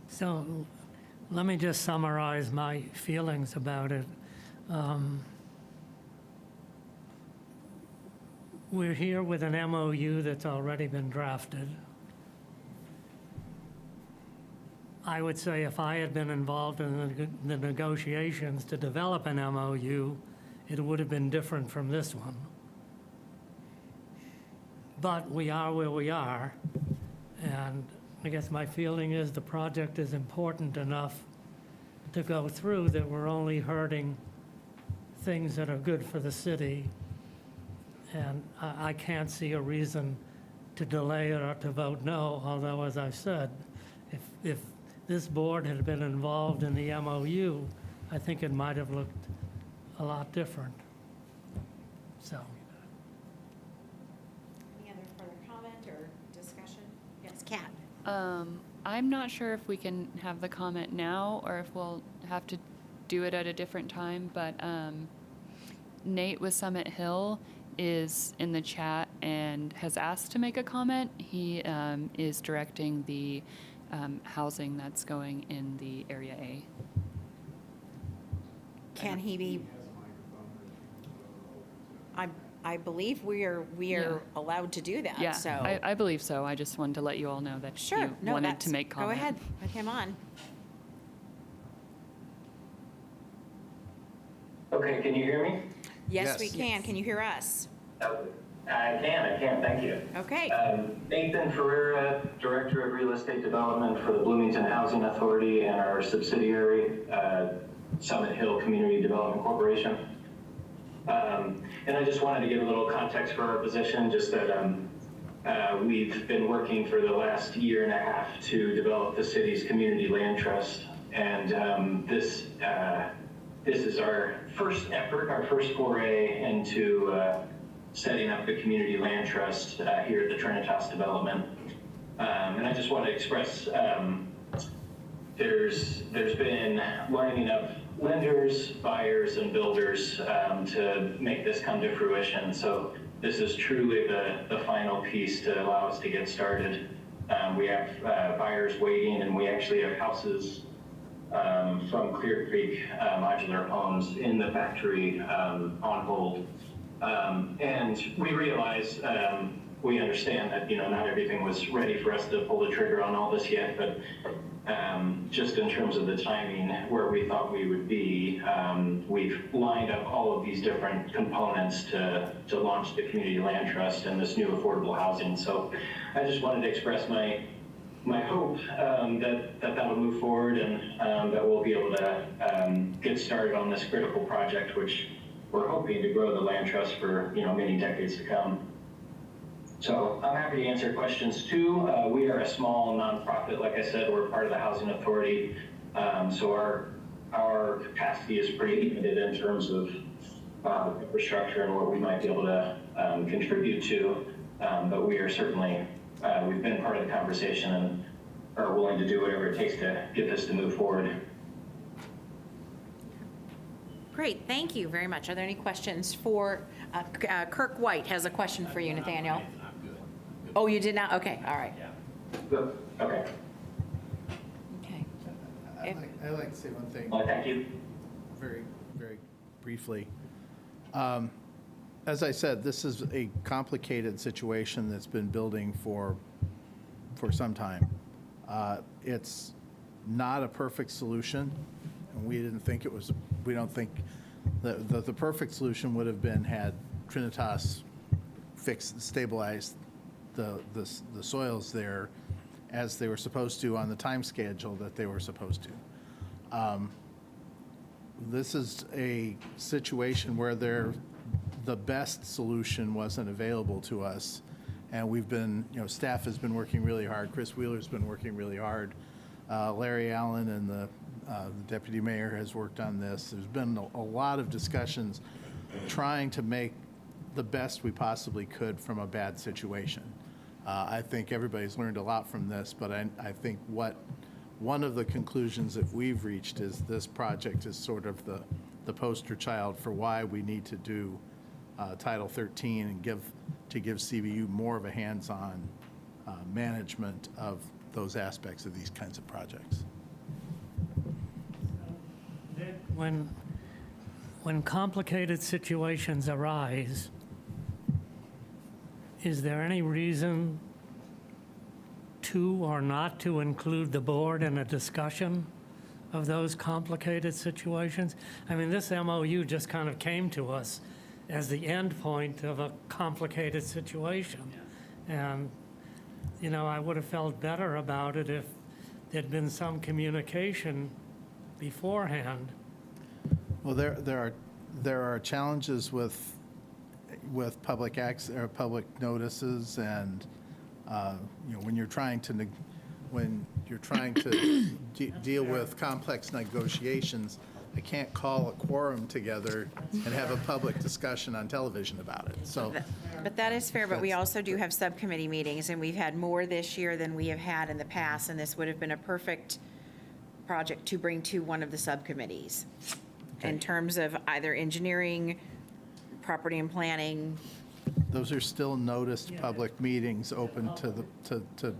So let me just summarize my feelings about it. We're here with an MOU that's already been drafted. I would say if I had been involved in the negotiations to develop an MOU, it would have been different from this one. But we are where we are, and I guess my feeling is the project is important enough to go through that we're only hurting things that are good for the city, and I can't see a reason to delay it or to vote no, although, as I said, if this board had been involved in the MOU, I think it might have looked a lot different. So. Any other further comment or discussion? Yes, Kat. I'm not sure if we can have the comment now or if we'll have to do it at a different time, but Nate with Summit Hill is in the chat and has asked to make a comment. He is directing the housing that's going in the Area A. Can he be? I believe we are allowed to do that. Yeah, So I believe so. I just wanted to let you all know that sure. you wanted to make comment. Go ahead. Put him on. Okay, can you hear me? Yes, we can. Can you hear us? I can, thank you. Okay. Nathan Ferreira, Director of Real Estate Development for the Bloomington Housing Authority and our subsidiary, Summit Hill Community Development Corporation. And I just wanted to give a little context for our position, just that we've been working for the last year and a half to develop the city's community land trust. And this is our first effort, our first foray into setting up the community land trust here at the Trinitas development. And I just want to express there's been lining up lenders, buyers, and builders to make this come to fruition. So this is truly the final piece to allow us to get started. We have buyers waiting, and we actually have houses from Clear Creek Modular Homes in the factory on hold. And we realize, we understand that, not everything was ready for us to pull the trigger on all this yet, but just in terms of the timing where we thought we would be, we've lined up all of these different components to launch the Community Land Trust and this new affordable housing. So I just wanted to express my hope that will move forward, and that we'll be able to get started on this critical project, which we're hoping to grow the land trust for many decades to come. So I'm happy to answer questions too. We are a small nonprofit. Like I said, we're part of the Housing Authority. So our capacity is pretty limited in terms of infrastructure and what we might be able to contribute to. But we are certainly, we've been part of the conversation and are willing to do whatever it takes to get this to move forward. Great, thank you very much. Are there any questions for, Kirk White has a question for you, Nathaniel. Oh, you did not? Okay, all right. Good. Okay. Okay. I'd like to say one thing. Well, thank you. Very, very briefly. As I said, this is a complicated situation that's been building for some time. It's not a perfect solution, and we didn't think it was. We don't think the perfect solution would have been had Trinitas stabilized the soils there as they were supposed to on the time schedule that they were supposed to. This is a situation where the best solution wasn't available to us, and we've been, staff has been working really hard. Chris Wheeler's been working really hard. Larry Allen and the deputy mayor has worked on this. There's been a lot of discussions trying to make the best we possibly could from a bad situation. I think everybody's learned a lot from this, but I think one of the conclusions that we've reached is this project is sort of the poster child for why we need to do Title 13 and give CBU more of a hands-on management of those aspects of these kinds of projects. When complicated situations arise, is there any reason to or not to include the board in a discussion of those complicated situations? I mean, this MOU just kind of came to us as the end point of a complicated situation. And, I would have felt better about it if there'd been some communication beforehand. Well, there are challenges with public access or public notices, and when you're trying to deal with complex negotiations, I can't call a quorum together and have a public discussion on television about it. So, But that is fair, but we also do have subcommittee meetings, and we've had more this year than we have had in the past, and this would have been a perfect project to bring to one of the subcommittees in terms of either engineering, property and planning. those are still noticed public meetings open to the, to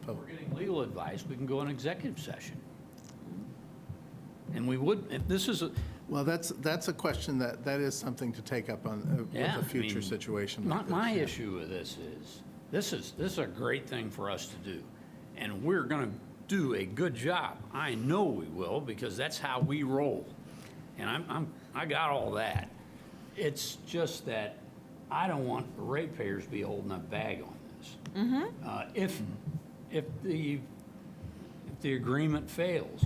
If we're getting legal advice, we can go in executive session. And we would, if this is a, Well, that's a question that is something to take up on with a future situation like this. My issue with this is a great thing for us to do, and we're going to do a good job. I know we will, because that's how we roll, and I got all that. It's just that I don't want the ratepayers to be holding a bag on this. If the agreement fails,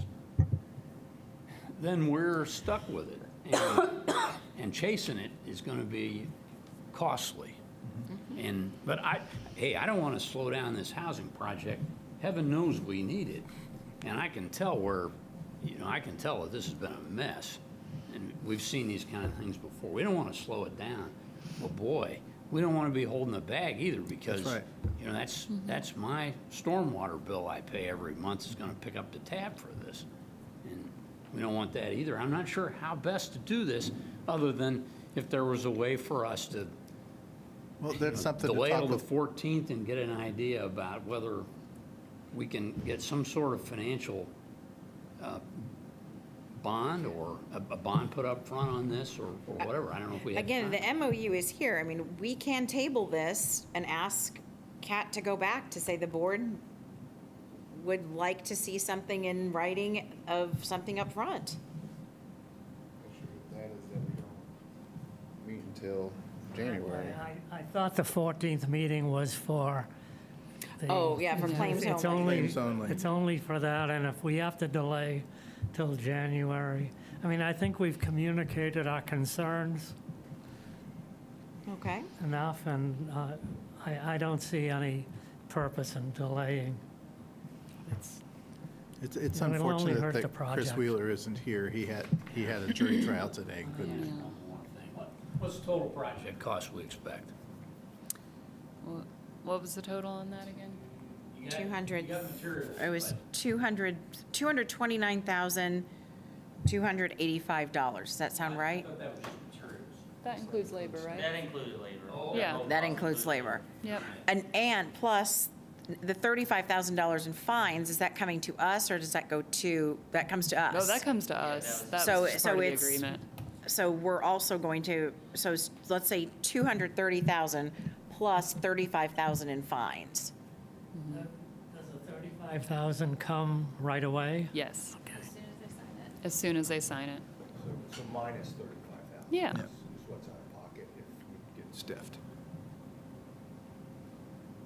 then we're stuck with it, and chasing it is going to be costly. But I don't want to slow down this housing project. Heaven knows we need it, and I can tell that this has been a mess, and we've seen these kind of things before. We don't want to slow it down. Well, boy, we don't want to be holding the bag either, because, right. you know, that's my stormwater bill I pay every month is gonna pick up the tab for this. And we don't want that either. I'm not sure how best to do this, other than if there was a way for us to Well, that's something to delay talk till the with. 14th and get an idea about whether we can get some sort of financial bond, or a bond put up front on this, or whatever. I don't know if we have Again, time. the MOU is here. I mean, we can table this and ask Kat to go back to say the board would like to see something in writing of something up front. That is that we don't meet until January. I thought the 14th meeting was for the... Oh, yeah, for claims It's only. Claims only. It's only for that, and if we have to delay till January, I mean, I think we've communicated our concerns Okay. enough, and I don't see any purpose in delaying. It's It'll only unfortunate hurt the that Chris project. Wheeler isn't here. He had a jury trial today. Couldn't. One more thing. What's the total project cost we expect? What was the total on that again? 200, You got materials, it was but- $229,285. Does that sound right? I thought that was just materials. That includes labor, right? That included labor. Yeah. That includes labor. Yep. And plus, the $35,000 in fines, is that coming to us, or does that go to, that comes to us? No, that comes to us. That So- was just so part of the it's- agreement. So we're also going to, so let's say 230,000 plus 35,000 in fines. Does the 35,000 come right away? Yes. As soon as they sign it. So minus 35,000. Yeah. Is what's out of pocket if we get stiffed.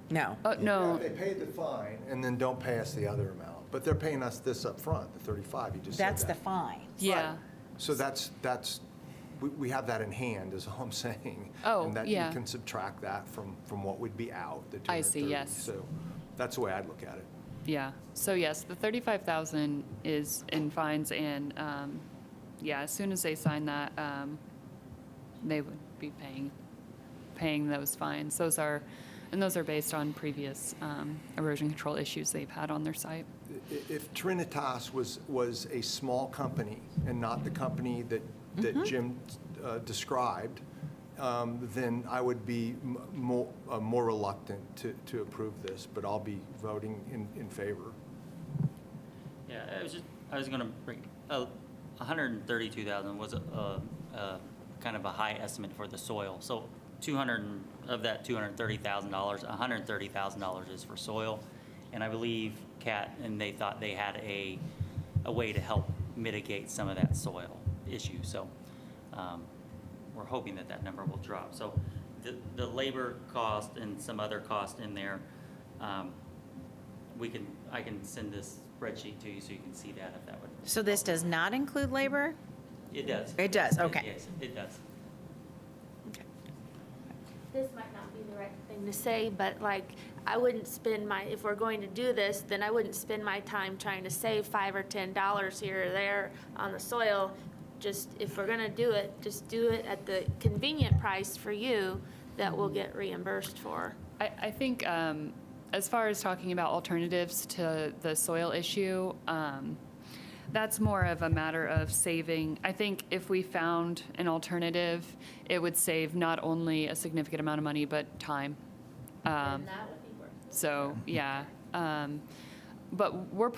No. Oh, no. Yeah, they pay the fine and then don't pay us the other amount, but they're paying us this up front, the 35, you just said That's the that. fine. Yeah. Right. So we have that in hand, is all I'm saying. Oh, And that yeah. you can subtract that from what would be out, the 230. I see, yes. So that's the way I'd look at it. Yeah. So yes, the 35,000 is in fines, and yeah, as soon as they sign that, they would be paying those fines. Those are based on previous erosion control issues they've had on their site. If Trinitas was a small company and not the company that Jim described, then I would be more reluctant to approve this, but I'll be voting in favor. Yeah, I was gonna bring, 132,000 was a kind of a high estimate for the soil. So of that $230,000, $130,000 is for soil. And I believe Kat and they thought they had a way to help mitigate some of that soil issue. So we're hoping that number will drop. So the labor cost and some other cost in there, I can send this spreadsheet to you so you can see that if that would. So this does not include labor? It does. It does, okay. Yes, it does. This might not be the right thing to say, but like, I wouldn't spend if we're going to do this, then I wouldn't spend my time trying to save $5 or $10 here or there on the soil. Just, if we're gonna do it, just do it at the convenient price for you that we'll get reimbursed for. I think as far as talking about alternatives to the soil issue, that's more of a matter of saving. I think if we found an alternative, it would save not only a significant amount of money, but time. And that would be worth it. So, yeah. But we're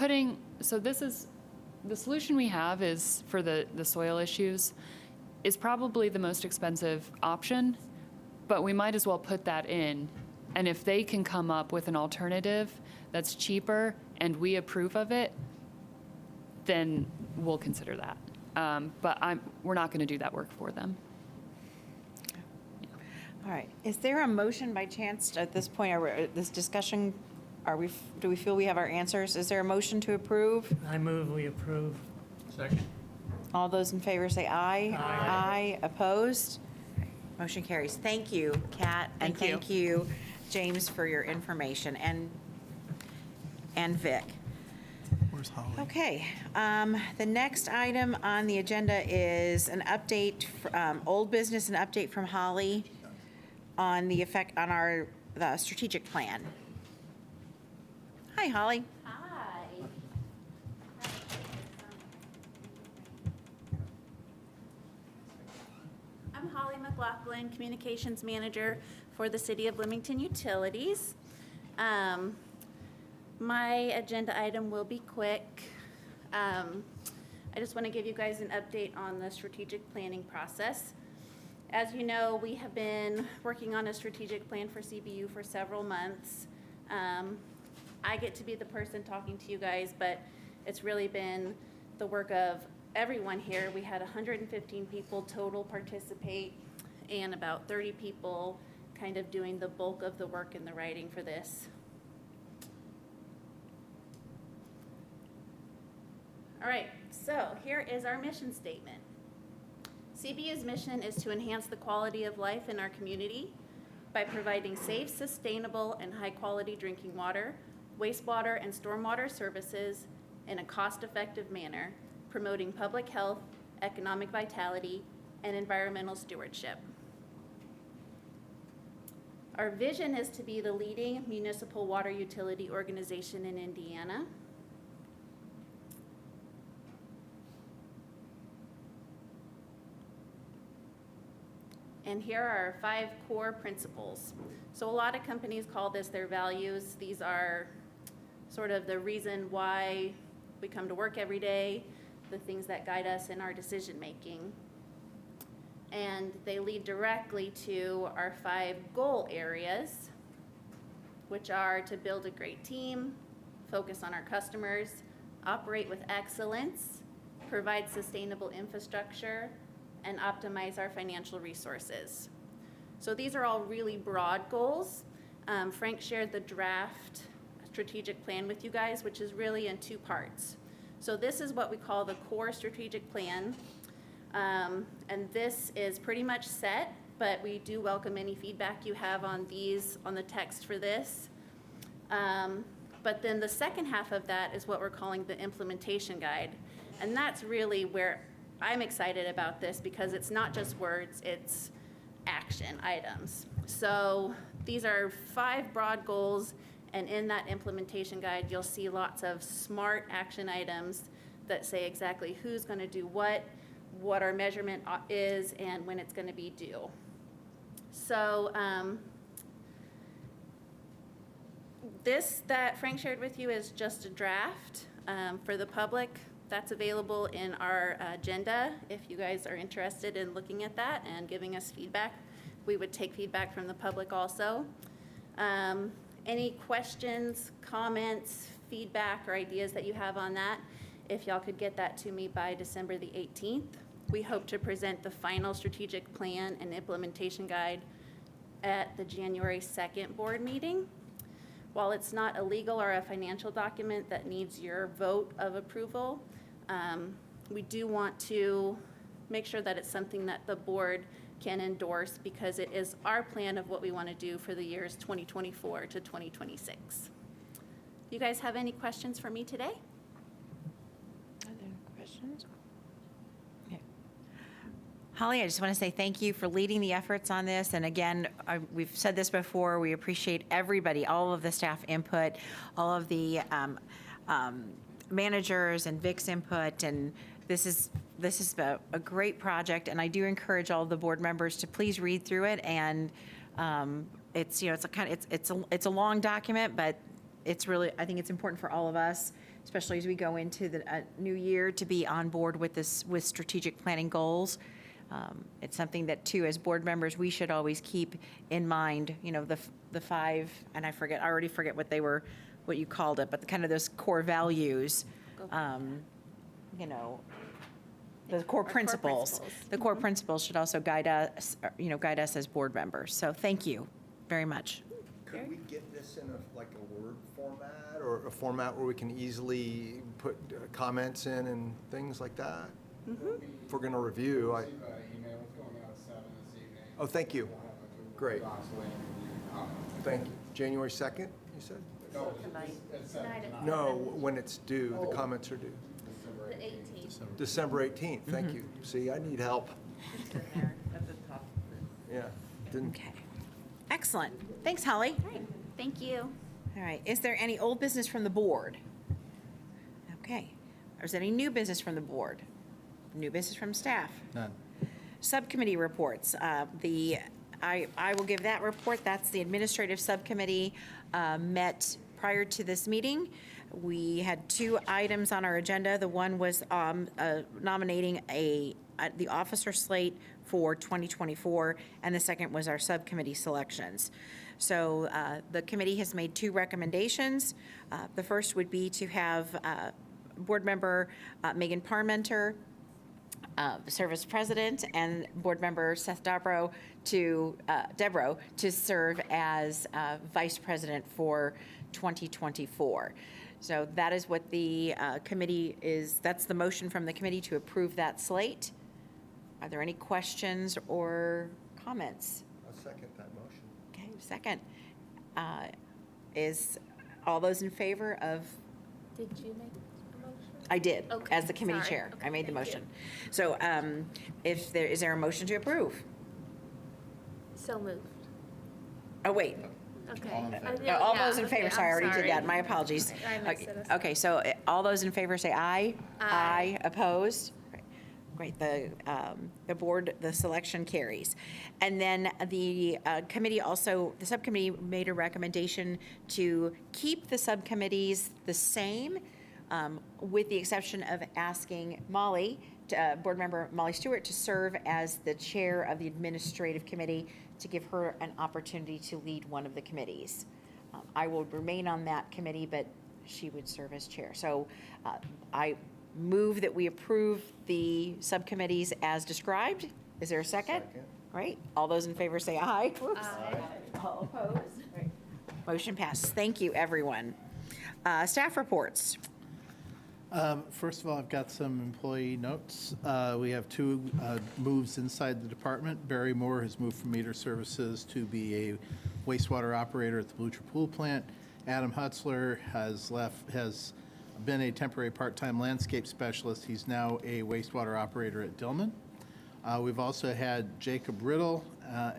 so the solution we have is for the soil issues is probably the most expensive option, but we might as well put that in. And if they can come up with an alternative that's cheaper and we approve of it, then we'll consider that. But we're not going to do that work for them. All right. Is there a motion by chance at this point, this discussion, do we feel we have our answers? Is there a motion to approve? I move we approve. Second. All those in favor say aye. Aye. Aye. Opposed? Motion carries. Thank you, Kat, and thank you, James, for your information, and Vic. Where's Holly? Okay, the next item on the agenda is an update, old business, an update from Holly. on the effect on the strategic plan. Hi, Holly. Hi. I'm Holly McLaughlin, Communications Manager for the City of Bloomington Utilities. My agenda item will be quick. I just want to give you guys an update on the strategic planning process. As you know, we have been working on a strategic plan for CBU for several months. I get to be the person talking to you guys, but it's really been the work of everyone here. We had 115 people total participate and about 30 people kind of doing the bulk of the work in the writing for this. All right, so here is our mission statement. CBU's mission is to enhance the quality of life in our community by providing safe, sustainable, and high-quality drinking water, wastewater, and stormwater services in a cost-effective manner, promoting public health, economic vitality, and environmental stewardship. Our vision is to be the leading municipal water utility organization in Indiana. And here are our 5 core principles. So a lot of companies call this their values. These are sort of the reason why we come to work every day, the things that guide us in our decision making. And they lead directly to our 5 goal areas, which are to build a great team, focus on our customers, operate with excellence, provide sustainable infrastructure, and optimize our financial resources. So these are all really broad goals. Frank shared the draft strategic plan with you guys, which is really in 2 parts. So this is what we call the core strategic plan. And this is pretty much set, but we do welcome any feedback you have on the text for this. But then the second half of that is what we're calling the implementation guide. And that's really where I'm excited about this, because it's not just words, it's action items. So these are 5 broad goals, and in that implementation guide, you'll see lots of smart action items that say exactly who's going to do what our measurement is, and when it's going to be due. So this that Frank shared with you is just a draft for the public. That's available in our agenda if you guys are interested in looking at that and giving us feedback. We would take feedback from the public also. Any questions, comments, feedback, or ideas that you have on that, if y'all could get that to me by December the 18th. We hope to present the final strategic plan and implementation guide at the January 2nd board meeting. While it's not a legal or a financial document that needs your vote of approval, we do want to make sure that it's something that the board can endorse, because it is our plan of what we want to do for the years 2024 to 2026. You guys have any questions for me today? Other questions? Okay. Holly, I just want to say thank you for leading the efforts on this. And again, we've said this before, we appreciate everybody, all of the staff input, all of the managers and Vic's input, and this is a great project, and I do encourage all of the board members to please read through it. And it's it's a long document, but it's really, I think it's important for all of us, especially as we go into the new year, to be on board with with strategic planning goals. It's something that too, as board members, we should always keep in mind. The 5, and I already forget what you called it, but kind of those core values, the core principles. The core principles should also guide us as board members. So thank you very much. Could we get this in a Word format, or a format where we can easily put comments in and things like that? If we're going to review, Email is going out at 7 this evening. Oh, thank you. We'll have a Google Great. Docs link and you can comment. Thank you. January 2nd, you said? No, Tonight. it's 7 tonight. No, when it's due, the comments are due. December The 18th. December 18th, thank you. See, I need help. There at the top. Yeah, didn't, Okay. Excellent. Thanks, Holly. Thank you. All right, is there any old business from the board? Okay. Is there any new business from the board? New business from staff? None. Subcommittee reports. I will give that report. That's the administrative subcommittee met prior to this meeting. We had 2 items on our agenda. The one was nominating the officer slate for 2024, and the second was our subcommittee selections. So the committee has made 2 recommendations. The first would be to have board member Megan Parmenter serve as president, and board member Seth Devereaux to serve as vice president for 2024. So that is what the committee is, that's the motion from the committee to approve that slate. Are there any questions or comments? I'll second that motion. Okay, second. Is all those in favor of? Did you make a motion? I did, Okay, as the committee sorry. chair. Okay, I made the thank you. motion. So is there a motion to approve? So moved. Oh, wait. Okay. All those in favor, sorry, I already did that. My apologies. I messed it up. Okay, so all those in favor say aye. Aye. Opposed? Great, the board, the selection carries. And then the committee also, the subcommittee made a recommendation to keep the subcommittees the same, with the exception of asking Molly, board member Molly Stewart, to serve as the chair of the administrative committee, to give her an opportunity to lead one of the committees. I will remain on that committee, but she would serve as chair. So I move that we approve the subcommittees as described. Is there a second? Second. Right. All those in favor say aye. Aye. All opposed? Right. Motion passes. Thank you, everyone. Staff reports. First of all, I've got some employee notes. We have 2 moves inside the department. Barry Moore has moved from meter services to be a wastewater operator at the Blucher Pool plant. Adam Hutzler has been a temporary part-time landscape specialist. He's now a wastewater operator at Dillman. We've also had Jacob Riddle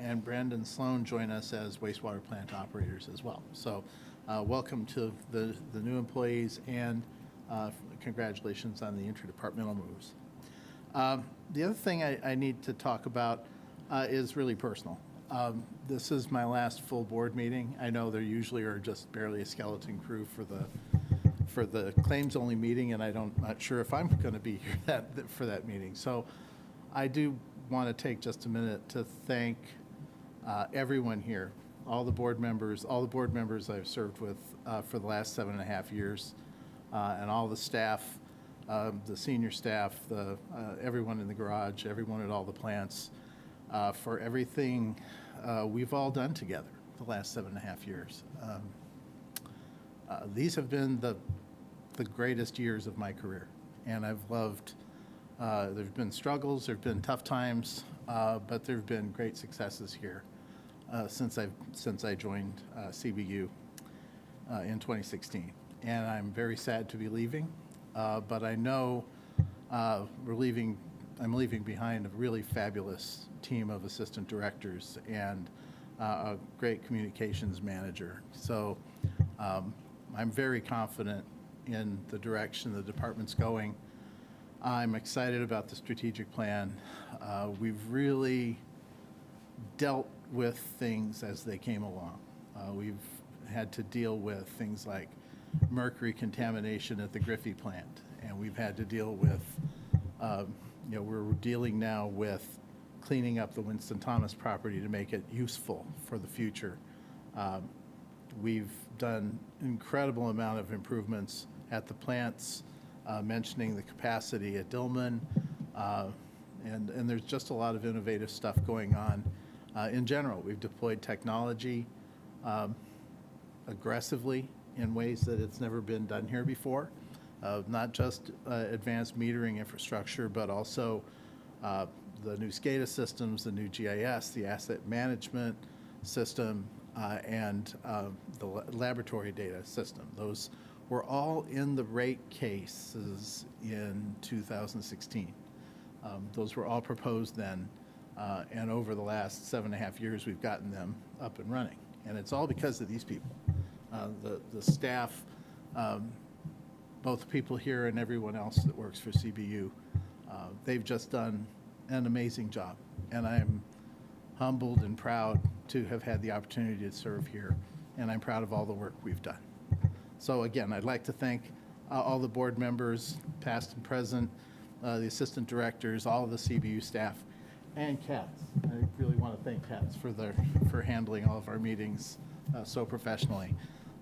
and Brandon Sloan join us as wastewater plant operators as well. So welcome to the new employees, and congratulations on the interdepartmental moves. The other thing I need to talk about is really personal. This is my last full board meeting. I know there usually are just barely a skeleton crew for the claims-only meeting, and not sure if I'm going to be here for that meeting. So I do want to take just a minute to thank everyone here, all the board members I've served with for the last 7.5 years, and all the staff, the senior staff, everyone in the garage, everyone at all the plants, for everything we've all done together the last 7.5 years. These have been the greatest years of my career, and I've loved, there've been struggles, there've been tough times, but there've been great successes here since I joined CBU in 2016. And I'm very sad to be leaving, but I know I'm leaving behind a really fabulous team of assistant directors and a great communications manager. So I'm very confident in the direction the department's going. I'm excited about the strategic plan. We've really dealt with things as they came along. We've had to deal with things like mercury contamination at the Griffey plant, and we've had to deal with, we're dealing now with cleaning up the Winston Thomas property to make it useful for the future. We've done incredible amount of improvements at the plants, mentioning the capacity at Dillman, and there's just a lot of innovative stuff going on. In general, we've deployed technology aggressively in ways that it's never been done here before, not just advanced metering infrastructure, but also the new SCADA systems, the new GIS, the asset management system, and the laboratory data system. Those were all in the rate cases in 2016. Those were all proposed then, and over the last 7.5 years, we've gotten them up and running. And it's all because of these people. The staff, both people here and everyone else that works for CBU, they've just done an amazing job. And I'm humbled and proud to have had the opportunity to serve here. And I'm proud of all the work we've done. So again, I'd like to thank all the board members, past and present, the assistant directors, all of the CBU staff, and Katz. I really want to thank Katz for handling all of our meetings so professionally.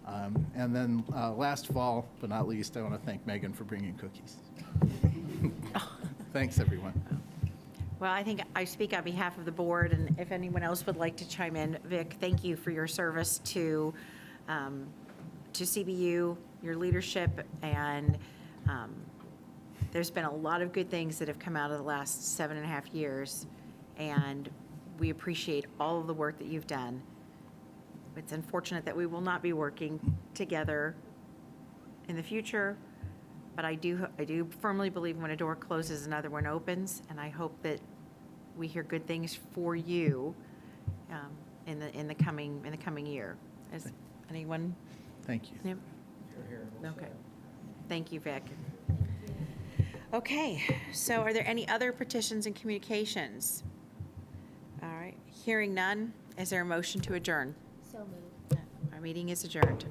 And then last of all, but not least, I want to thank Megan for bringing cookies. Thanks, everyone. Well, I think I speak on behalf of the board, and if anyone else would like to chime in, Vic, thank you for your service to CBU, your leadership, and there's been a lot of good things that have come out of the last 7.5 years, and we appreciate all of the work that you've done. It's unfortunate that we will not be working together in the future, but I do firmly believe when a door closes, another one opens, and I hope that we hear good things for you in the coming year. Is anyone? Thank you. Yep. Okay. Thank you, Vic. Okay, so are there any other petitions and communications? All right, hearing none, is there a motion to adjourn? So moved. Our meeting is adjourned.